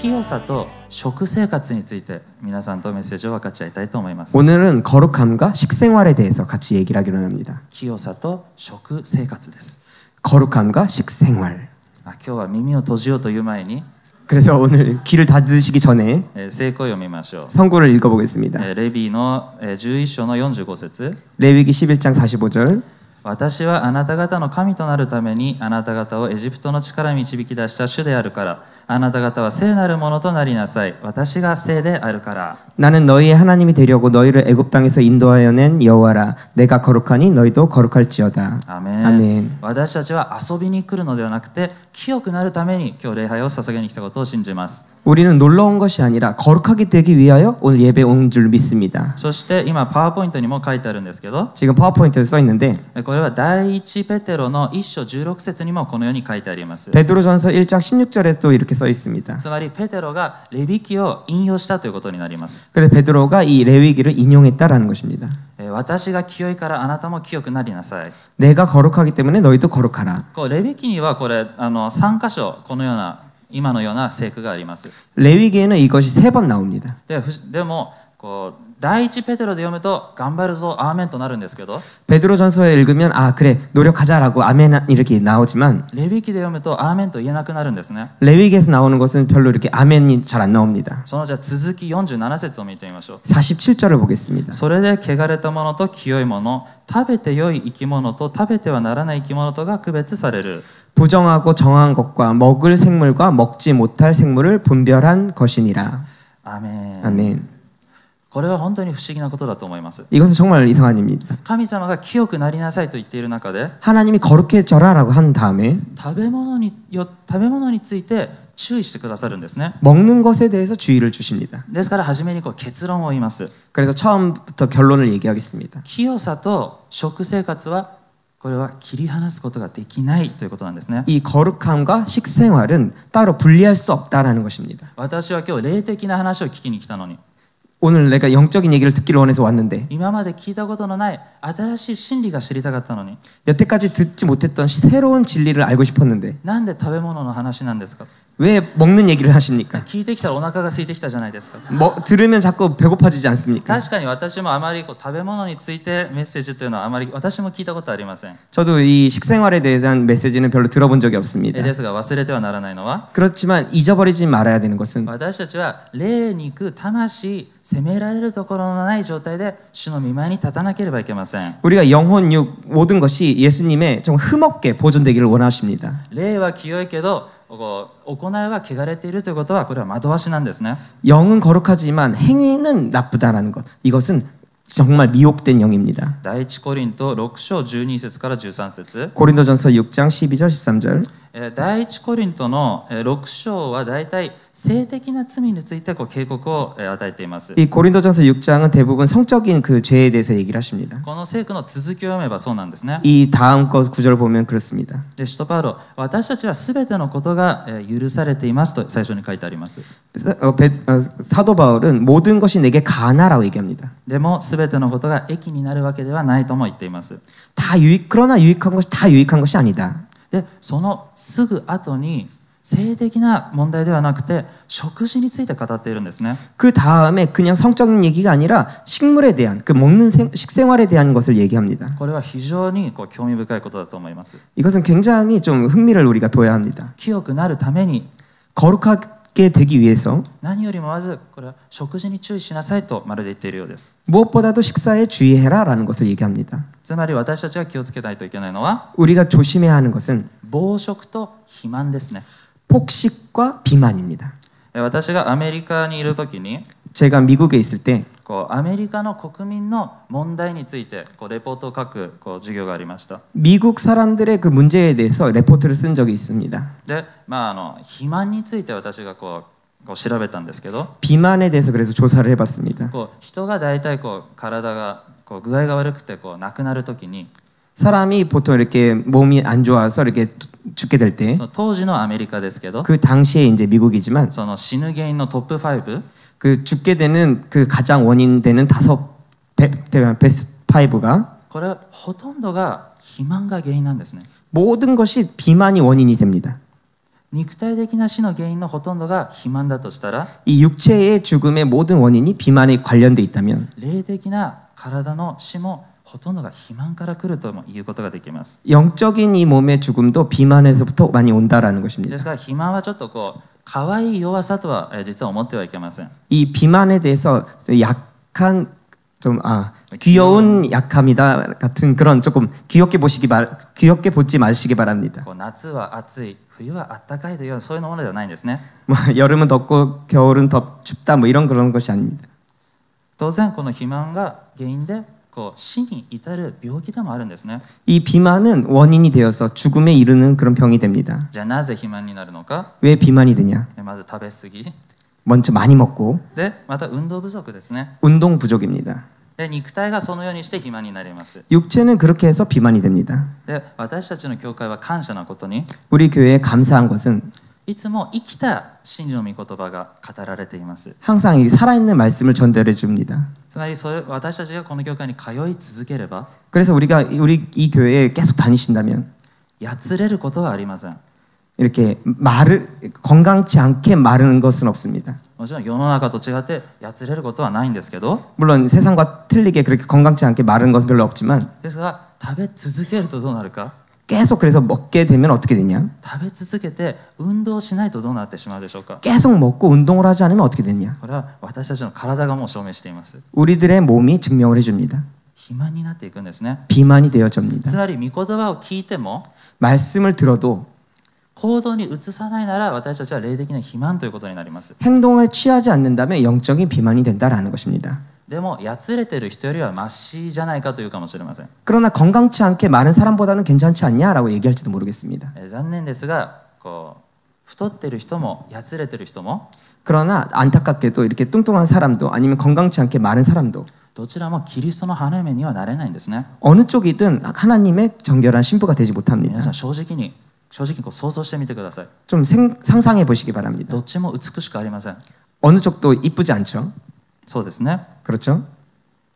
清さと食生活について皆さんとメッセージを分かち合いたいと思います。 오늘은 거룩함과 식생활에 대해서 같이 얘기를 하기로 합니다. 清さと食生活です。 거룩함과 식생활. 今日は耳を閉じようという前に 그래서 오늘 귀를 닫으시기 전에 聖句を読みましょう。 성구를 읽어보겠습니다. レビの11章の45節。 레위기 11장 45절. 私はあなた方の神となるためにあなた方をエジプトの地から導き出した主であるから、あなた方は聖なるものとなりなさい。私が聖であるから。 나는 너희의 하나님이 되려고 너희를 애굽 땅에서 인도하여 낸 여호와라. 내가 거룩하니 너희도 거룩할지어다. アメン。 아멘. 私たちは遊びに来るのではなくて清くなるために今日礼拝を捧げに来たことを信じます。 우리는 놀러 온 것이 아니라 거룩하게 되기 위하여 오늘 예배 온 줄 믿습니다. そして今パワーポイントにも書いてあるんですけど、 지금 파워포인트에 써 있는데 これは第一ペテロの1章16節にもこのように書いてあります。 베드로전서 1장 16절에도 이렇게 써 있습니다. つまりペテロがレビ記を引用したということになります。 그래서 베드로가 이 레위기를 인용했다라는 것입니다. 私が清いからあなたも清くなりなさい。 내가 거룩하기 때문에 너희도 거룩하라. レビ記にはこれ3箇所このような今のような聖句があります。 레위기에는 이것이 3번 나옵니다. でも第一ペテロで読むと頑張るぞアーメンとなるんですけど、 베드로전서에 읽으면 아 그래 노력하자라고 아멘 이렇게 나오지만 レビ記で読むとアーメンと言えなくなるんですね。 레위기에서 나오는 것은 별로 이렇게 아멘이 잘 안 나옵니다. そのじゃあ続き47節を見てみましょう。 47절을 보겠습니다. それで汚れたものと清いもの、食べて良い生き物と食べてはならない生き物とが区別される。 부정하고 정한 것과 먹을 생물과 먹지 못할 생물을 분별한 것이니라. アーメン。 아멘. これは本当に不思議なことだと思います。 이것은 정말 이상한 일입니다. 神様が清くなりなさいと言っている中で 하나님이 거룩해져라라고 한 다음에 食べ物について注意してくださるんですね。 먹는 것에 대해서 주의를 주십니다. ですから初めに結論を言います。 그래서 처음부터 결론을 얘기하겠습니다. 清さと食生活はこれは切り離すことができないということなんですね。 이 거룩함과 식생활은 따로 분리할 수 없다라는 것입니다. 私は今日霊的な話を聞きに来たのに 오늘 내가 영적인 얘기를 듣기를 원해서 왔는데 今まで聞いたことのない新しい真理が知りたかったのに 여태까지 듣지 못했던 새로운 진리를 알고 싶었는데 なんで食べ物の話なんですか？ 왜 먹는 얘기를 하십니까? 聞いてきたらお腹が空いてきたじゃないですか。 들으면 자꾸 배고파지지 않습니까? 確かに私もあまり食べ物についてメッセージというのはあまり私も聞いたことありません。 저도 이 식생활에 대한 메시지는 별로 들어본 적이 없습니다. ですが忘れてはならないのは 그렇지만 잊어버리지 말아야 되는 것은 私たちは霊肉魂責められるところのない状態で主の御前に立たなければいけません。 우리가 영혼, 육 모든 것이 예수님의 좀 흠없게 보존되기를 원하십니다. 霊は清いけど行いは汚れているということはこれは惑わしなんですね。 영은 거룩하지만 행위는 나쁘다라는 것. 이것은 정말 미혹된 영입니다. 第一コリント6章12節から13節 고린도전서 6장 12절 13절 第一コリントの6章はだいたい性的な罪について警告を与えています。 이 고린도전서 6장은 대부분 성적인 그 죄에 대해서 얘기를 하십니다. この聖句の続きを読めばそうなんですね。 이 다음 거 구절을 보면 그렇습니다. で使徒パウロ、私たちはすべてのことが許されていますと最初に書いてあります。 사도 바울은 모든 것이 내게 가나라고 얘기합니다. でもすべてのことが益になるわけではないとも言っています。 그러나 유익한 것이 다 유익한 것이 아니다. でそのすぐ後に性的な問題ではなくて食事について語っているんですね。 그 다음에 그냥 성적인 얘기가 아니라 식물에 대한 그 먹는 식생활에 대한 것을 얘기합니다. これは非常に興味深いことだと思います。 이것은 굉장히 좀 흥미를 우리가 둬야 합니다. 清くなるために 거룩하게 되기 위해서 何よりもまずこれは食事に注意しなさいとまるで言っているようです。 무엇보다도 식사에 주의해라라는 것을 얘기합니다. つまり私たちが気をつけないといけないのは 우리가 조심해야 하는 것은 暴食と肥満ですね。 폭식과 비만입니다. 私がアメリカにいるときに 제가 미국에 있을 때 アメリカの国民の問題についてレポートを書く授業がありました。 미국 사람들의 그 문제에 대해서 레포트를 쓴 적이 있습니다. で、肥満について私が調べたんですけど 비만에 대해서 그래서 조사를 해봤습니다. 人が大体体が具合が悪くて亡くなるときに 사람이 보통 이렇게 몸이 안 좋아서 이렇게 죽게 될 때 当時のアメリカですけど 그 당시에 이제 미국이지만 その死ぬ原因のトップ5 그 죽게 되는 그 가장 원인 되는 베스트 5가 これほとんどが肥満が原因なんですね。 모든 것이 비만이 원인이 됩니다. 肉体的な死の原因のほとんどが肥満だとしたら、 이 육체의 죽음의 모든 원인이 비만에 관련돼 있다면 霊的な体の死もほとんどが肥満から来るとも言うことができます。 영적인 이 몸의 죽음도 비만에서부터 많이 온다라는 で 것입니다. すから肥満はちょっとこう可愛い弱さとは実は思ってはいけません。 이 비만에 대해서 약한 좀 귀여운 약함이다 같은 그런 조금 귀엽게 보지 마시기 바랍니다. こう夏は暑い、冬は暖かいというそういうものではないんですね。 뭐 여름은 덥고 겨울은 춥다 뭐 이런 그런 것이 아닙니다. 当然この肥満が原因でこう死に至る病気でもあるんですね。 이 비만은 원인이 되어서 죽음에 이르는 그런 병이 됩니다. じゃあなぜ肥満になるのか。 왜 비만이 되냐? まず食べ過ぎ 먼저 많이 먹고 で、また運動不足ですね。 운동 부족입니다. で、肉体がそのようにして肥満になります。 육체는 그렇게 해서 비만이 됩니다. で、私たちの教会は感謝なことに、 우리 교회에 감사한 것은 いつも生きた真理の御言葉が語られています。 항상 이 살아있는 말씀을 전달해 줍니다. つまり私たちがこの教会に通い続ければ 그래서 우리 이 교회에 계속 다니신다면 やつれることはありません。 이렇게 건강치 않게 마르는 것은 없습니다. もちろん世の中と違ってやつれることはないんですけど、 물론 세상과 틀리게 그렇게 건강치 않게 마르는 것은 별로 없지만 ですが食べ続けるとどうなるか。 계속 그래서 먹게 되면 어떻게 되냐? 食べ続けて運動しないとどうなってしまうでしょうか。 계속 먹고 운동을 하지 않으면 어떻게 되냐? これは私たちの体がもう証明しています。 우리들의 몸이 증명을 해줍니다. 肥満になっていくんですね。 비만이 되어집니다. つまり御言葉を聞いても 말씀을 들어도 行動に移さないなら私たちは霊的な肥満ということになります。 행동을 취하지 않는다면 영적인 비만이 된다라는 것입니다. でもやつれてる人よりはマシじゃないかというかもしれません。 그러나 건강치 않게 마른 사람보다는 괜찮지 않냐라고 얘기할지도 모르겠습니다. 残念ですがこう太ってる人もやつれてる人も 그러나 안타깝게도 이렇게 뚱뚱한 사람도 아니면 건강치 않게 마른 사람도 どちらもキリストの花嫁にはなれないんですね。 어느 쪽이든 하나님의 정결한 신부가 되지 못합니다. 皆さん正直にこう想像してみてください。 좀 상상해 보시기 바랍니다. どっちも美しくありません。 어느 쪽도 이쁘지 않죠? そうですね。 그렇죠?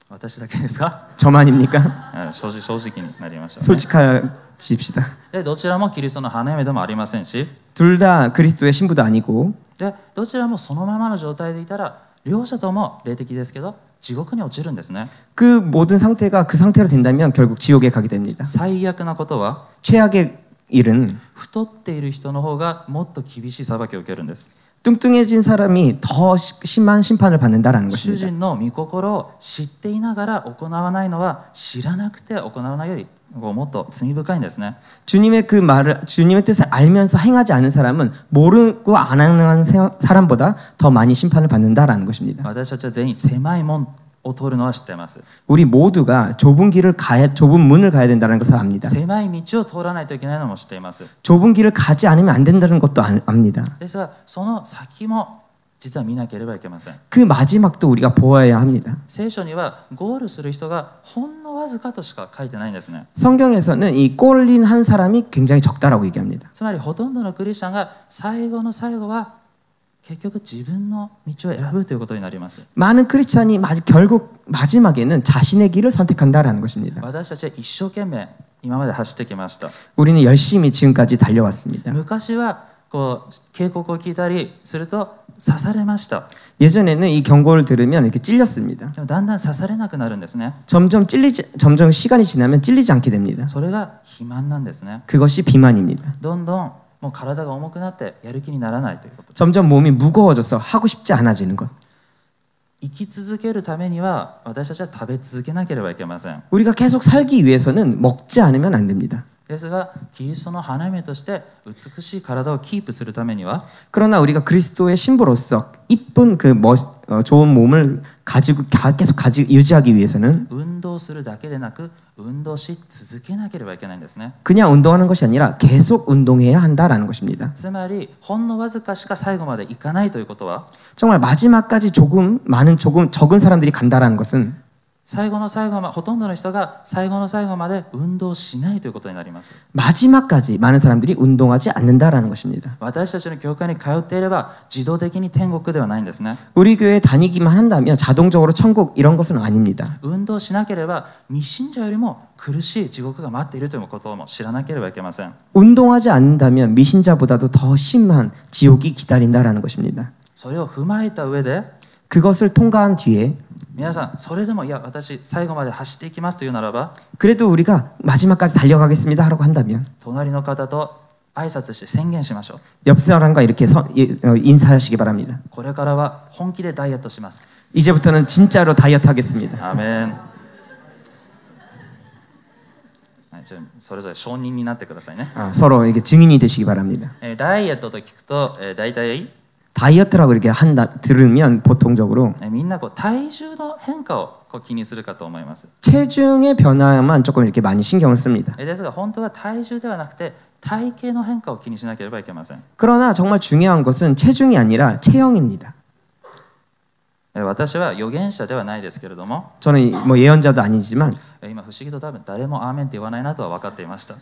私だけですか？ 저만입니까? 正直になりましたね。 솔직하십시다. でどちらもキリストの花嫁でもありませんし、 둘 다 그리스도의 신부도 아니고 でどちらもそのままの状態でいたら両者とも霊的ですけど地獄に落ちるんですね。 그 모든 상태가 그 상태로 된다면 결국 지옥에 가게 됩니다. 最悪なことは 최악의 일은 太っている人の方がもっと厳しい裁きを受けるんです。 뚱뚱해진 사람이 더 심한 심판을 받는다라는 主 것입니다. 人の御心を知っていながら行わないのは知らなくて行わないよりもっと罪深いんですね。 주님의 그 말을 주님의 뜻을 알면서 행하지 않은 사람은 모르고 안 하는 사람보다 더 많이 심판을 받는다라는 것입니다. 私たちは全員狭い門を通るのは知っています。 우리 모두가 좁은 문을 가야 된다는 것을 압니다. 狭い道を通らないといけないのも知っています。 좁은 길을 가지 않으면 안 된다는 것도 압니다. ですがその先も実は見なければいけません。 그 마지막도 우리가 보아야 합니다. 聖書にはゴールする人がほんのわずかとしか書いてないんですね。 성경에서는 이 꼴린 한 사람이 굉장히 적다라고 얘기합니다. つまりほとんどのクリスチャンが最後の最後は結局自分の道を選ぶということになります。 많은 크리스찬이 결국 마지막에는 자신의 길을 선택한다라는 것입니다. 私たちは一生懸命今まで走ってきました。 우리는 열심히 지금까지 달려왔습니다. 昔はこう警告を聞いたりすると刺されました。 예전에는 이 경고를 들으면 이렇게 찔렸습니다. でもだんだん刺されなくなるんですね。 점점 시간이 지나면 찔리지 않게 됩니다. それが肥満なんですね。 그것이 비만입니다. どんどんもう体が重くなってやる気にならないということです。 점점 몸이 무거워져서 하고 싶지 않아지는 것. 生き続けるためには私たちは食べ続けなければいけません。 우리가 계속 살기 위해서는 먹지 않으면 안 됩니다. ですがキリストの花嫁として美しい体をキープするためには 그러나 우리가 그리스도의 신부로서 이쁜 좋은 몸을 계속 유지하기 위해서는 運動するだけでなく運動し続けなければいけないんですね。 그냥 운동하는 것이 아니라 계속 운동해야 한다라는 것입니다. つまりほんのわずかしか最後までいかないということは 정말 마지막까지 적은 사람들이 간다라는 것은 最後の最後までほとんどの人が最後の最後まで運動しないということになります。 마지막까지 많은 사람들이 운동하지 않는다라는 것입니다. 私たちの教会に通っていれば自動的に天国ではないんですね。 우리 교회에 다니기만 한다면 자동적으로 천국 이런 것은 아닙니다. 運動しなければ未信者よりも苦しい地獄が待っているということも知らなければいけません。 운동하지 않는다면 미신자보다도 더 심한 지옥이 기다린다라는 것입니다. それを踏まえた上で 그것을 통과한 뒤에 皆さんそれでもいや私最後まで走っていきますというならば 그래도 우리가 마지막까지 달려가겠습니다 하라고 한다면 隣の方と挨拶して宣言しましょう。 옆 사람과 이렇게 인사하시기 바랍니다. これからは本気でダイエットします。 이제부터는 진짜로 다이어트 하겠습니다. アーメン。はい、じゃあそれぞれ承認になってくださいね。 서로 이게 증인이 되시기 바랍니다. ダイエットと聞くと、大体 다이어트라고 이렇게 들으면 보통적으로 みんなこう体重の変化をこう気にするかと思います。 체중의 변화만 조금 이렇게 많이 신경을 씁니다. ですが本当は体重ではなくて体型の変化を気にしなければいけません。 그러나 정말 중요한 것은 체중이 아니라 체형입니다. 私は預言者ではないですけれども、 저는 뭐 예언자도 아니지만 今不思議と多分誰もアーメンって言わないなとは分かっていました。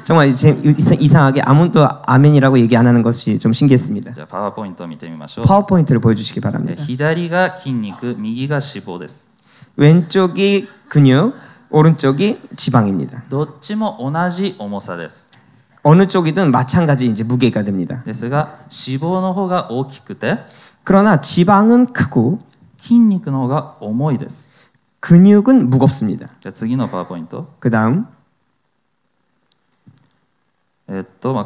정말 이상하게 아무도 아멘이라고 얘기 안 하는 것이 좀 신기했습니다. じゃあパワーポイントを見てみましょう。 파워포인트를 보여주시기 바랍니다. 左が筋肉、右が脂肪です。 왼쪽이 근육, 오른쪽이 지방입니다. どっちも同じ重さです。 어느 쪽이든 마찬가지 이제 무게가 됩니다. ですが脂肪の方が大きくて 그러나 지방은 크고 筋肉の方が重いです。 근육은 무겁습니다. じゃあ次のパワーポイント。 그다음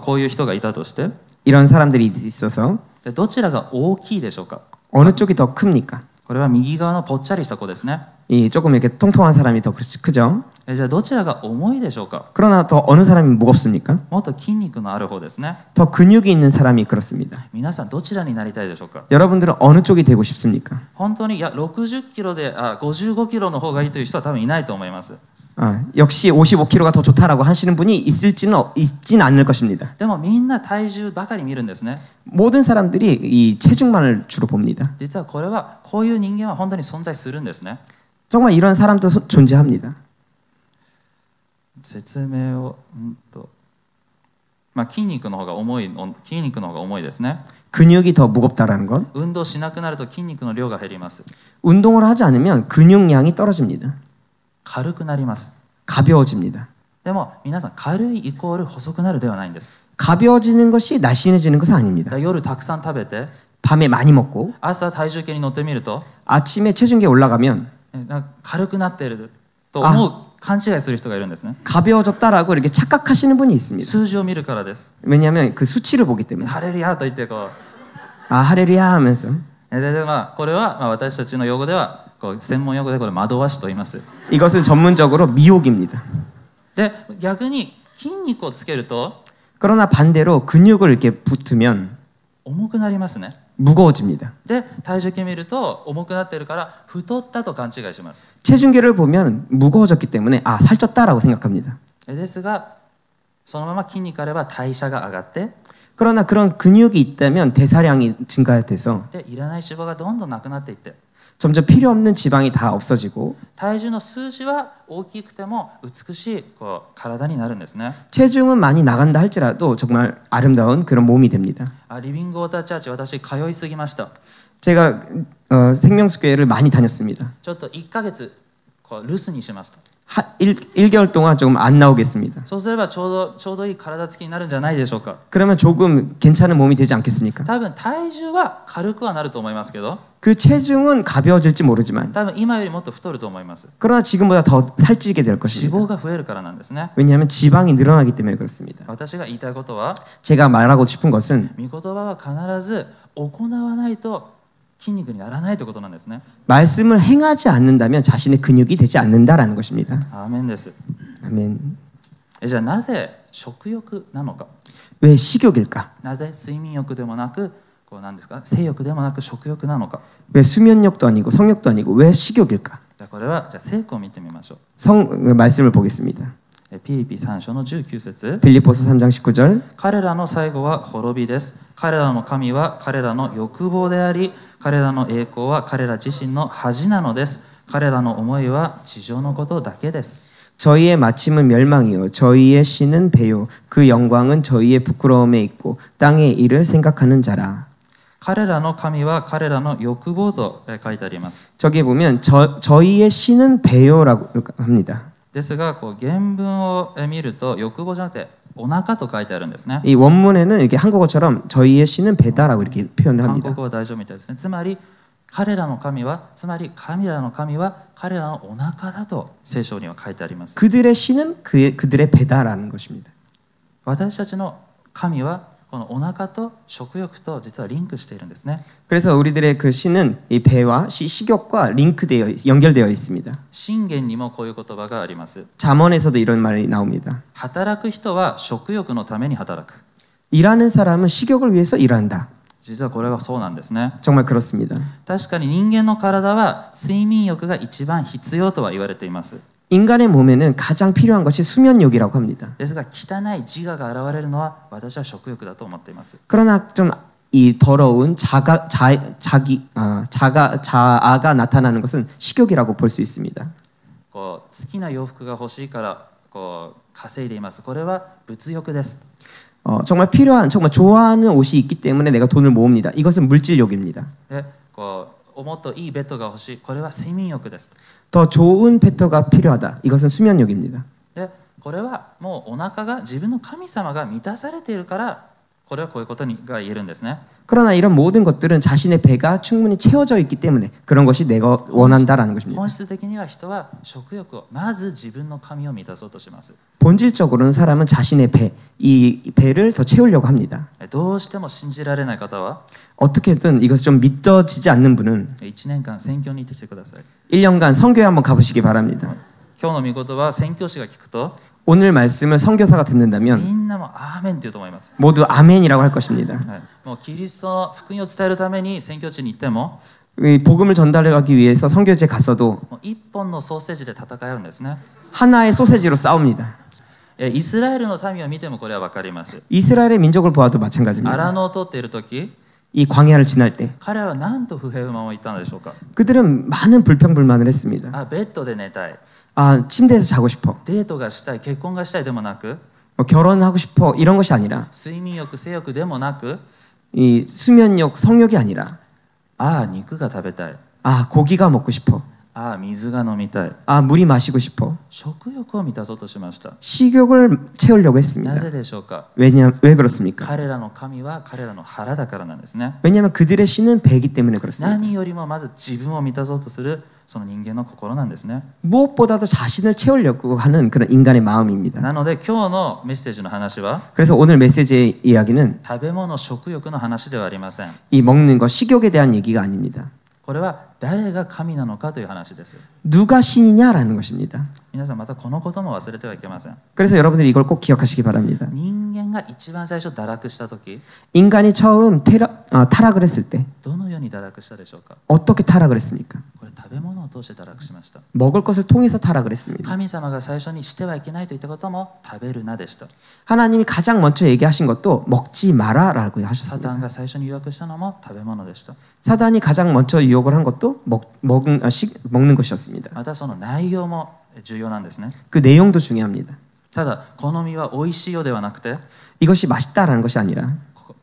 こういう人がいたとして 이런 사람들이 있어서 でどちらが大きいでしょうか。 어느 쪽이 더 큽니까? これは右側のぽっちゃりした子ですね。 이 조금 이렇게 통통한 사람이 더 크죠. じゃあどちらが重いでしょうか。 그러나 더 어느 사람이 무겁습니까? もっと筋肉のある方ですね。 더 근육이 있는 사람이 그렇습니다. 皆さんどちらになりたいでしょうか。 여러분들은 어느 쪽이 되고 싶습니까? 本当にいや60キロで55キロの方がいいという人は多分いないと思います。 역시 55kg가 더 좋다라고 하시는 분이 있진 않을 것입니다. でもみんな体重ばかり見るんですね。 모든 사람들이 이 체중만을 주로 봅니다. 実はこれはこういう人間は本当に存在するんですね。 정말 이런 사람도 존재합니다. 説明を筋肉の方が重いですね。 근육이 더 무겁다라는 것. 運動しなくなると筋肉の量が減ります。 운동을 하지 않으면 근육량이 떨어집니다. 軽くなります。 가벼워집니다. でも皆さん軽いイコール細くなるではないんです。 가벼워지는 것이 날씬해지는 것은 아닙니다. 夜たくさん食べて 밤에 많이 먹고 朝体重計に乗ってみると 아침에 체중계에 올라가면 なんか軽くなっていると思う勘違いする人がいるんですね。 가벼워졌다라고 이렇게 착각하시는 분이 있습니다. 数字を見るからです。 왜냐하면 그 수치를 보기 때문에 ハレルヤと言ってこう 할렐루야 하면서 でこれは私たちの用語では専門用語でこれ惑わしと言います。 이것은 전문적으로 미혹입니다. で逆に筋肉をつけると 그러나 반대로 근육을 이렇게 붙으면 重くなりますね。 무거워집니다. で体重計見ると重くなっているから太ったと勘違いします。 체중계를 보면 무거워졌기 때문에 살쪘다라고 생각합니다. ですがそのまま筋肉あれば代謝が上がって 그러나 그런 근육이 있다면 대사량이 증가돼서 でいらない脂肪がどんどんなくなっていって 점점 필요 없는 지방이 다 없어지고 体重の数字は大きくても美しい体になるんですね。 체중은 많이 나간다 할지라도 정말 아름다운 그런 몸이 됩니다. リビングウォーターチャーチ私通いすぎました。 제가 생명수교회를 많이 다녔습니다. ちょっと1ヶ月留守にしますと。 1개월 동안 조금 안 나오겠습니다. そうすればちょうどいい体つきになるんじゃないでしょうか。 그러면 조금 괜찮은 몸이 되지 않겠습니까? 多分体重は軽くはなると思いますけど 그 체중은 가벼워질지 모르지만 多分今よりもっと太ると思います。 그러나 지금보다 더 살찌게 될 脂 것입니다. 肪が増えるからなんですね。 왜냐하면 지방이 늘어나기 때문에 그렇습니다. 私が言いたいことは 제가 말하고 싶은 것은 御言葉は必ず行わないと筋肉にならないということなんですね。 말씀을 행하지 않는다면 자신의 근육이 되지 않는다라는 것입니다. アーメンです。 아멘. じゃあなぜ食欲なのか。 왜 식욕일까? なぜ睡眠欲でもなく何ですか性欲でもなく食欲なのか。 왜 수면욕도 아니고 성욕도 아니고 왜 식욕일까? じゃあこれは聖句を見てみましょ말씀을 보겠습니다. う。ピリピ3章の19節 빌립보서 3장 19절 彼らの最後は滅びです。彼らの神は彼らの欲望であり、彼らの栄光は彼ら自身の恥なのです。彼らの思いは地上のことだけです。 저희의 마침은 멸망이요 저희의 씨는 배요 그 영광은 저희의 부끄러움에 있고 땅의 일을 생각하는 자라. 彼らの神は彼らの欲望と書いてあります。 저기에 보면 저희의 씨는 배요라고 합니다. ですがこう原文を見ると欲望じゃなくてお腹と書いてあるんですね。 이 원문에는 이렇게 한국어처럼 저희의 씨는 배다라고 이렇게 표현을 韓 합니다. 国語は大丈夫みたいですね。つまり彼らの神は彼らの神は彼らのお腹だと聖書には書いてあります。 그들의 씨는 그들의 배다라는 것입니다. 私たちの神はこのお腹と食欲と実はリンクしているんですね。 그래서 우리들의 그 씨는 이 배와 식욕과 연결되어 있습니다. 箴言にもこういう言葉があります。 잠언에서도 이런 말이 나옵니다. 働く人は食欲のために働く。 일하는 사람은 식욕을 위해서 일한다. 実はこれはそうなんですね。 정말 그렇습니다. 確かに人間の体は睡眠欲が一番必要とは言われています。 인간의 몸에는 가장 필요한 것이 수면욕이라고 합니다. ですが汚い自我が現れるのは私は食欲だと思っています。 그러나 좀 이 더러운 자아가 나타나는 것은 식욕이라고 볼 수 있습니다. こう好きな洋服が欲しいからこう稼いでいます。これは物欲です。 정말 좋아하는 옷이 있기 때문에 내가 돈을 모읍니다. 이것은 물질욕입니다. でこうもっといいベッドが欲しい。これは睡眠欲です。 더 좋은 베터가 필요하다. 이것은 수면욕입니다. でこれはもうお腹が自分の神様が満たされているからこれはこういうことが言えるんですね。 그러나 이런 모든 것들은 자신의 배가 충분히 채워져 있기 때문에 그런 것이 내가 원한다라는 것입니다. 本質的には人は食欲をまず自分の神を満たそうとします。 본질적으로는 사람은 자신의 이 배를 더 채우려고 합니다. どうしても信じられない方は 어떻게든 이것이 좀 믿어지지 않는 분은 1年間宣教に行ってきてください。 1년간 선교에 한번 가보시기 바랍니다. 今日の御言葉は宣教師が聞くと 오늘 말씀을 선교사가 듣는다면 みんなもアーメンって言うと思います。 모두 아멘이라고 할 것입니다. はい、もうキリストの福音を伝えるために宣教地に行っても 이 복음을 전달하기 위해서 선교지에 갔어도 もう一本のソーセージで戦うんですね。 하나의 소세지로 싸웁니다. イスラエルの民を見てもこれは分かります。 이스라엘의 민족을 보아도 ア 마찬가지입니다. ラノを通っている時 이 광야를 지날 때 彼らは何と不平不満を言ったのでしょうか。 그들은 많은 불평불만을 했습니다. ベッドで寝たい、 침대에서 자고 싶어. デートがしたい、結婚がしたいでもなく、 결혼하고 싶어. 이런 것이 아니라 睡眠欲、性欲でもなく、 이 수면욕, 성욕이 아니라 肉が食べたい、 고기가 먹고 싶어. 水が飲みたい、 물이 마시고 싶어. 食欲を満たそうとしました。 식욕을 채우려고 했습니다. なぜでしょうか。 왜 그렇습니까? 彼らの神は彼らの腹だからなんですね。 왜냐하면 그들의 신은 배이기 때문에 그렇습니다. 何よりもまず自分を満たそうとするその人間の心なんですね。 무엇보다도 자신을 채우려고 하는 그런 인간의 마음입니다. なので今日のメッセージの話は 그래서 오늘 메시지의 이야기는 食べ物、食欲の話ではありません。 이 먹는 것, 식욕에 대한 얘기가 아닙니다. これは誰が神なのかという話です。 누가 신이냐라는 것입니다. 皆さんまたこのことも忘れてはいけません。 그래서 여러분들이 이걸 꼭 기억하시기 바랍니다. 人間が一番最初堕落した時、 인간이 처음 타락을 했을 때 どのように堕落したでしょうか。 어떻게 타락을 했습니까? これ食べ物を通して堕落しました。 먹을 것을 통해서 타락을 했습니다. 神様が最初にしてはいけないと言ったことも食べるなでした。 하나님이 가장 먼저 얘기하신 것도 먹지 마라라고 サタン 하셨습니다. が最初に誘惑したのも食べ物でした。 사단이 가장 먼저 유혹을 한 것도 먹는 것이었습니다. またその内容も重要なんですね。 그 내용도 중요합니다. ただ好みは美味しいよではなくて、 이것이 맛있다라는 것이 아니라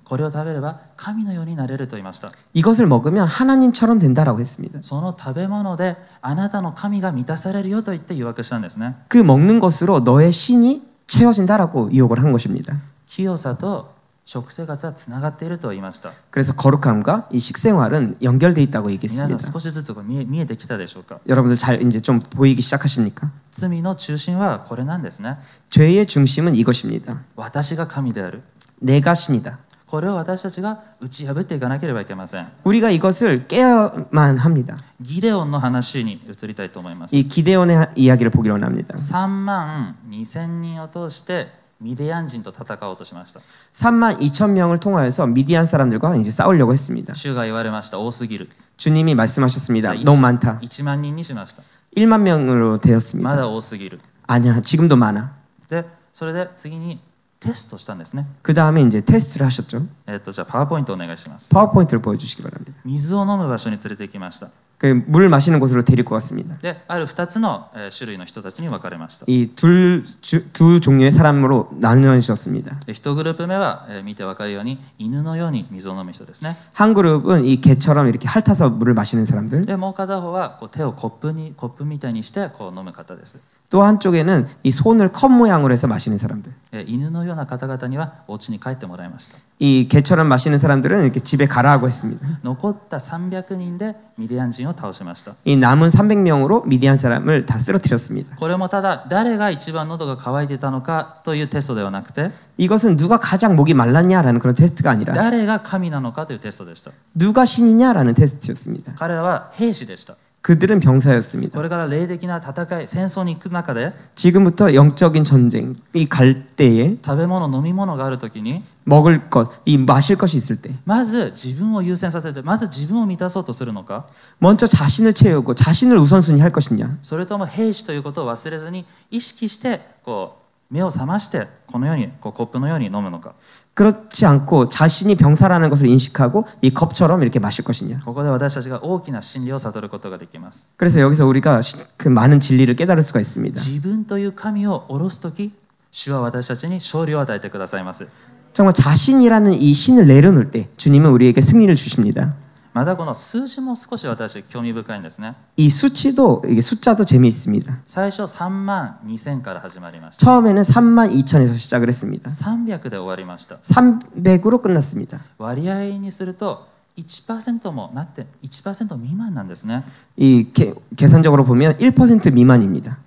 これを食べれば神のようになれると言いました。 이것을 먹으면 하나님처럼 된다라고 했습니다. その食べ物であなたの神が満たされるよと言って誘惑したんですね。 그 먹는 것으로 너의 신이 채워진다라고 유혹을 한 것입니다. 清さと食生活はつながっていると言いました。 그래서 거룩함과 이 식생활은 연결되어 있다고 皆さん 얘기했습니다. 少しずつ見えてきたでしょうか。 여러분들 잘 이제 좀 보이기 시작하십니까? 罪の中心はこれなんですね。 죄의 중심은 이것입니다. 私が神である。 내가 신이다. これを私たちが打ち破っていかなければいけません。 우리가 이것을 깨야만 합니다. ギデオンの話に移りたいと思います。 이 기데온의 이야기를 보기로 합니다. 3万2000人を通してミディアン人と戦おうとしました。 3만 2천 명을 통하여서 미디안 사람들과 이제 싸우려고 했습니다. 主が言われました。多すぎる。 주님이 말씀하셨습니다. 너무 많다. 1万人にしました。 1만 명으로 ま 되었습니다. だ多すぎる。 아니야, 지금도 많아. で、それで次にテストしたんですね。 그 다음에 이제 테스트를 하셨죠. じゃあパワーポイントお願いします。 파워포인트를 보여주시기 바랍니다. 水を飲む場所に連れて行きました。 그 물 마시는 곳으로 데리고 왔습니다. で、ある2つの種類の人たちに分かれました。 이 두 종류의 사람으로 나누어주셨습니다. 1グループ目は見て分かるように犬のように水を飲む人ですね。 한 그룹은 이 개처럼 이렇게 핥아서 물을 마시는 사람들. で、もう片方はこう手をコップみたいにしてこう飲む方です。 또 한쪽에는 이 손을 컵 모양으로 해서 마시는 사람들. 犬のような方々にはお家に帰ってもらいました。 이 개처럼 마시는 사람들은 이렇게 집에 가라고 했습니다. 残った300人でミディアン人を倒しました。 이 남은 300명으로 미디안 사람을 다 쓰러뜨렸습니다. これもただ誰が一番喉が渇いていたのかというテストではなくて、 이것은 누가 가장 목이 말랐냐라는 그런 테스트가 아니라 誰が神なのかというテストでした。 누가 신이냐라는 테스트였습니다. 彼らは兵士でした。 그들은 병사였습니다. これから霊的な戦い、戦争に行く中で 지금부터 영적인 전쟁이 갈 때에 食べ物、飲み物があるときに 먹을 것, 이 마실 것이 있을 때 まず自分を優先させて、まず自分を満たそうとするのか、 먼저 자신을 채우고 자신을 우선순위 할 것이냐, それとも兵士ということを忘れずに意識してこう目を覚ましてこのようにこうコップのように飲むのか。 그렇지 않고 자신이 병사라는 것을 인식하고 이 컵처럼 이렇게 마실 것이냐. ここで私たちが大きな真理を悟ることができます。 그래서 여기서 우리가 그 많은 진리를 깨달을 수가 있습니다. 自分という神を下ろすとき、主は私たちに勝利を与えてくださいます。 정말 자신이라는 이 신을 내려놓을 때 주님은 우리에게 승리를 주십니다. またこの数字も少し私興味深いんですね。 이 수치도 이게 숫자도 재미있습니다. 最初3万2000から始まりました。 처음에는 32,000에서 시작을 했습니다. 300で終わりました。 300으로 끝났습니다. 割合にすると 1% もなって 1% 未満なんですね。 이 계산적으로 보면 1% 미만입니다.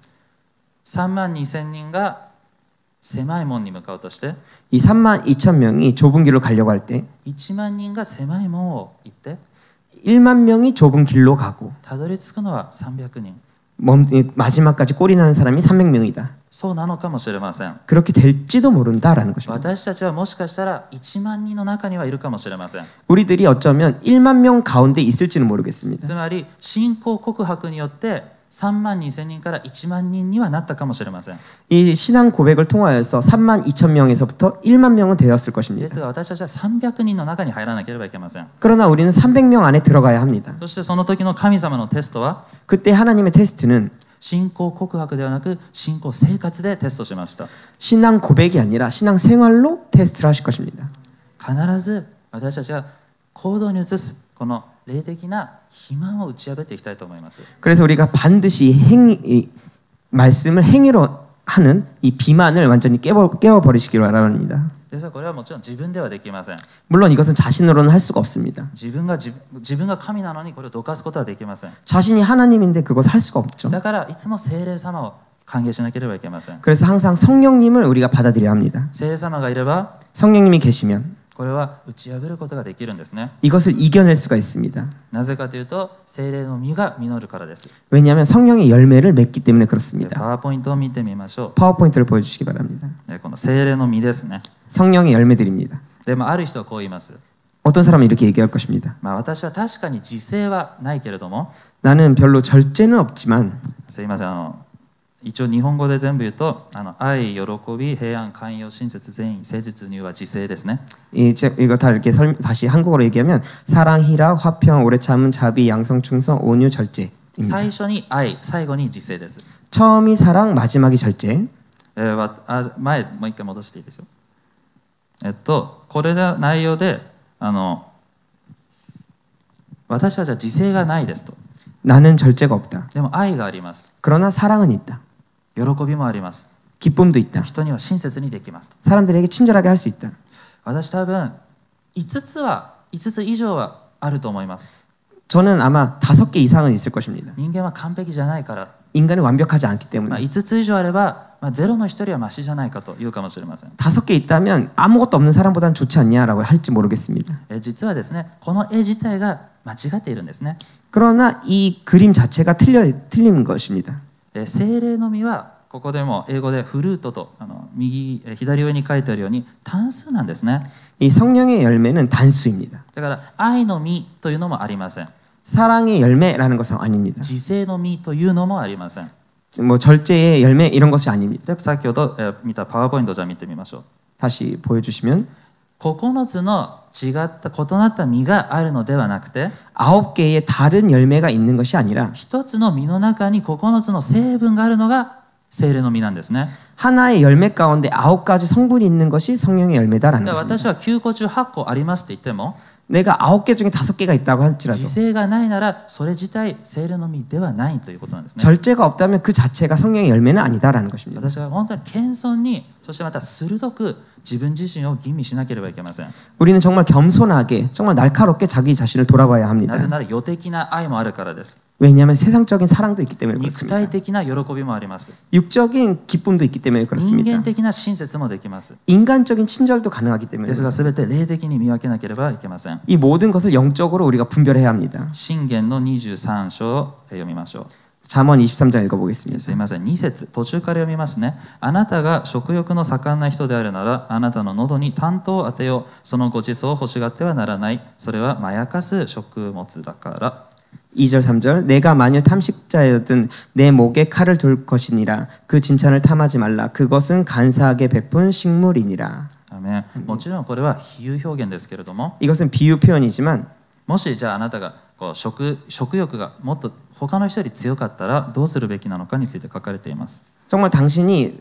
3万2000人が狭い門に向かうとして、 이 32,000명이 좁은 길로 가려고 할 때 1万人が狭い門を行って 1만 명이 좁은 길로 가고 たどり着くのは300人。 마지막까지 꼴이 나는 사람이 300명이다. そうなのかもしれません。 그렇게 될지도 모른다라는 것입니다. 私たちはもしかしたら1万人の中にはいるかもしれません。 우리들이 어쩌면 1만 명 가운데 있을지는 모르겠습니다. つまり信仰告白によって3万2000人から1万人にはなったかもしれません。 이 신앙 고백을 통하여서 3만 2천 명에서부터 1만 명은 되었을 で 것입니다. すが私たちは300人の中に入らなければいけません。 그러나 우리는 300명 안에 들어가야 합니다. そしてその時の神様のテストは 그때 하나님의 테스트는 信仰告白ではなく信仰生活でテストしました。 신앙 고백이 아니라 신앙 생활로 테스트를 하실 것입니다. 必ず私たちが行動に移すこの霊的な肥満を打ち破っていきたいと思います。 그래서 우리가 반드시 이 말씀을 행위로 하는 이 비만을 완전히 깨워버리시기를 바랍니다. ですがこれはもちろん自分ではできません。 물론 이것은 자신으로는 할 수가 없습니다. 自分が神なのにこれをどかすことはできません。 자신이 하나님인데 그것을 할 수가 없죠. だからいつも聖霊様を歓迎しなければいけません。 그래서 항상 성령님을 우리가 받아들여야 합니다. 聖霊様がいれば 성령님이 계시면 これは打ち破ることができるんですね。 이것을 이겨낼 수가 있습니다. なぜかというと聖霊の実が実るからです。 왜냐하면 성령의 열매를 맺기 때문에 パ 그렇습니다. ワーポイントを見てみましょ 파워포인트를 보여주시기 바랍니다. う。この聖霊の実ですね。 성령의 열매들입니다. でもある人はこう言います。 어떤 사람은 이렇게 얘기할 것입니다. 私は確かに自制はないけれども、 나는 별로 절제는 없지만 すいません一応日本語で全部言うと愛、喜び、平安、寛容、親切、善意、誠実、乳和、自制ですね。 이거 다 이렇게 다시 한국어로 얘기하면 사랑, 희락, 화평, 오래 참음, 자비, 양성, 충성, 온유, 절제입니다. 最初に愛、最後に自制です。 처음이 사랑, 마지막이 절제. 前もう一回戻していいですよ。これの内容で私はじゃあ自制がないですと。 나는 절제가 없다. でも愛があります。 그러나 사랑은 있다. 喜びもあります。 기쁨도 있다. 人には親切にできますと。 사람들에게 친절하게 할 수 있다. 私多分5つ以上はあると思います。 저는 아마 5개 이상은 있을 것입니다. 人間は完璧じゃないから、 인간은 완벽하지 않기 때문에 5つ以上あれば、ゼロの1人はマシじゃないかと言うかもしれません。 5개 있다면 아무것도 없는 사람보다는 좋지 않냐라고 할지 모르겠습니다. 実はですね、この絵自体が間違っているんですね。 그러나 이 그림 자체가 틀린 것입니다. 聖霊の実はここでも英語でフルートと左上に書いてあるように単数なんですね。 이 성령의 열매는 단수입니다. だから愛の実というのもありません。 사랑의 열매라는 것은 아닙니다. 自制の実というのもありません。 뭐 절제의 열매 이런 것이 아닙니다. で先ほど見たパワーポイントじゃあ見てみましょう。 다시 보여주시면 9つの違った異なった実があるのではなくて 9개의 다른 열매가 있는 것이 아니라 一つの実の中に9つの成分があるのが聖霊の実なんですね。 하나의 열매 가운데 9가지 성분이 있는 것이 성령의 열매다라는 だから 것입니다. 私は9個中8個ありますって言っても 내가 9개 중에 5개가 있다고 할지라도 自制がないならそれ自体聖霊の実ではないということなんですね。 절제가 없다면 그 자체가 성령의 열매는 아니다라는 것입니다. 私は本当に謙遜にそしてまた鋭く自分自身を吟味しなければいけません。 우리는 정말 겸손하게 정말 날카롭게 자기 자신을 돌아봐야 합니다. なぜなら予的な愛もあるからです。 왜냐하면 세상적인 사랑도 있기 때문에 肉 그렇습니다. 体的な喜びもあります。 육적인 기쁨도 있기 때문에 人 그렇습니다. 間的な親切もできます。 인간적인 친절도 가능하기 때문에 ですが 그렇습니다. 全て霊的に見分けなければいけません。 이 모든 것을 영적으로 우리가 분별해야 합니다. 箴言の23章を読みましょう。 잠언 23장 す 읽어보겠습니다. いません、2節途中から読みますね。あなたが食欲の盛んな人であるなら、あなたの喉に担当を当てよう。そのごちそうを欲しがってはならない。それはまやかす食物だから。 2절 3절 내가 만일 탐식자여든 내 목에 칼을 둘 것이니라 그 진찬을 탐하지 말라 그것은 간사하게 베푼 식물이니라. アメン。もちろんこれは比喩表現ですけれども、 이것은 비유 표현이지만 もしじゃああなたがこう食欲がもっと他の人より強かったらどうするべきなのかについて書かれています。 정말 당신이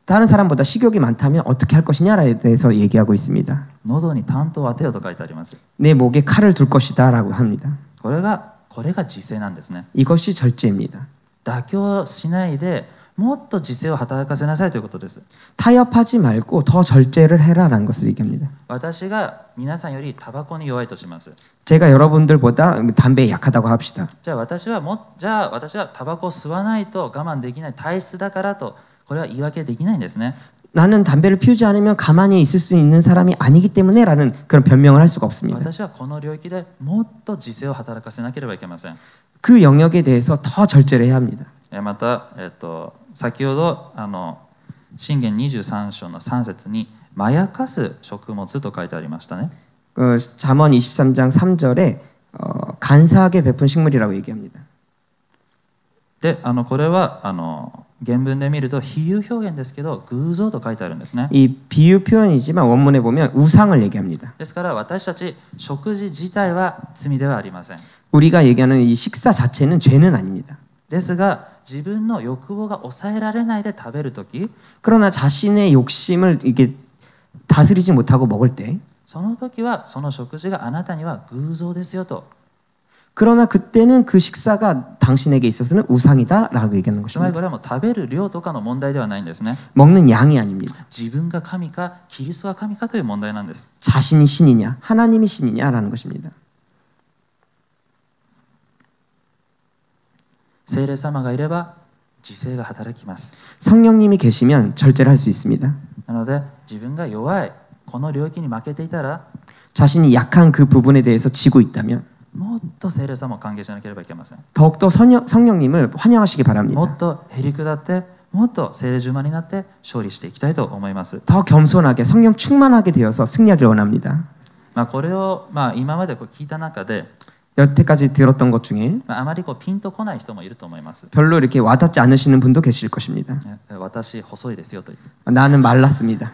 다른 사람보다 식욕이 많다면 어떻게 할 것이냐에 대해서 얘기하고 있습니다. 喉に担当を当てようと書いてあります。 내 목에 칼을 둘 것이다라고 합니다. これが自制なんですね。 이것이 절제입니다. 妥協しないでもっと自制を働かせなさいということです。 타협하지 말고 더 절제를 해라라는 것을 얘기합니다. 私が皆さんよりタバコに弱いとします。 제가 여러분들보다 담배에 약하다고 합시다. じゃあ私はタバコを吸わないと我慢できない体質だからとこれは言い訳できないんですね。 나는 담배를 피우지 않으면 가만히 있을 수 있는 사람이 아니기 때문에라는 그런 변명을 할 수가 없습니다. 私はこの領域でもっと自制を働かせなければいけません。 그 영역에 대해서 더 절제를 해야 합니다. また、先ほど箴言23章の3節にまやかす食物と書いてありましたね。 잠언 23장 3절에 간사하게 베푼 식물이라고 얘기합니다. でこれは原文で見ると比喩表現ですけど偶像と書いてあるんですね。 이 비유 표현이지만 원문에 보면 우상을 얘기합니다. ですから私たち食事自体は罪ではありません。 우리가 얘기하는 이 식사 자체는 죄는 아닙니다. ですが自分の欲望が抑えられないで食べるとき 그러나 자신의 욕심을 이게 다스리지 못하고 먹을 때 その時はその食事があなたには偶像ですよと。 그러나 그때는 그 식사가 당신에게 있어서는 우상이다라고 얘기하는 つまり 것입니다. これはもう食べる量とかの問題ではないんですね。 먹는 양이 아닙니다. 自分が神かキリストが神かという問題なんです。 자신이 신이냐 하나님이 신이냐라는 것입니다. 聖霊様がいれば自制が働きます。 성령님이 계시면 절제를 할 수 있습니다. なので自分が弱いこの領域に負けていたら 자신이 약한 그 부분에 대해서 지고 있다면 もっと聖霊様を歓迎しなければいけません。 더욱더 성령님을 환영하시기 も 바랍니다. っとへり下ってもっと聖霊充満になって勝利していきたいと思います。 더 겸손하게 성령 충만하게 되어서 승리하길 원합니다. これを今まで聞いた中で 여태까지 들었던 것 중에 あまりピンとこない人もいると思います。 별로 이렇게 와닿지 않으시는 분도 계실 것입니다. 私細いですよと言って。 나는 말랐습니다.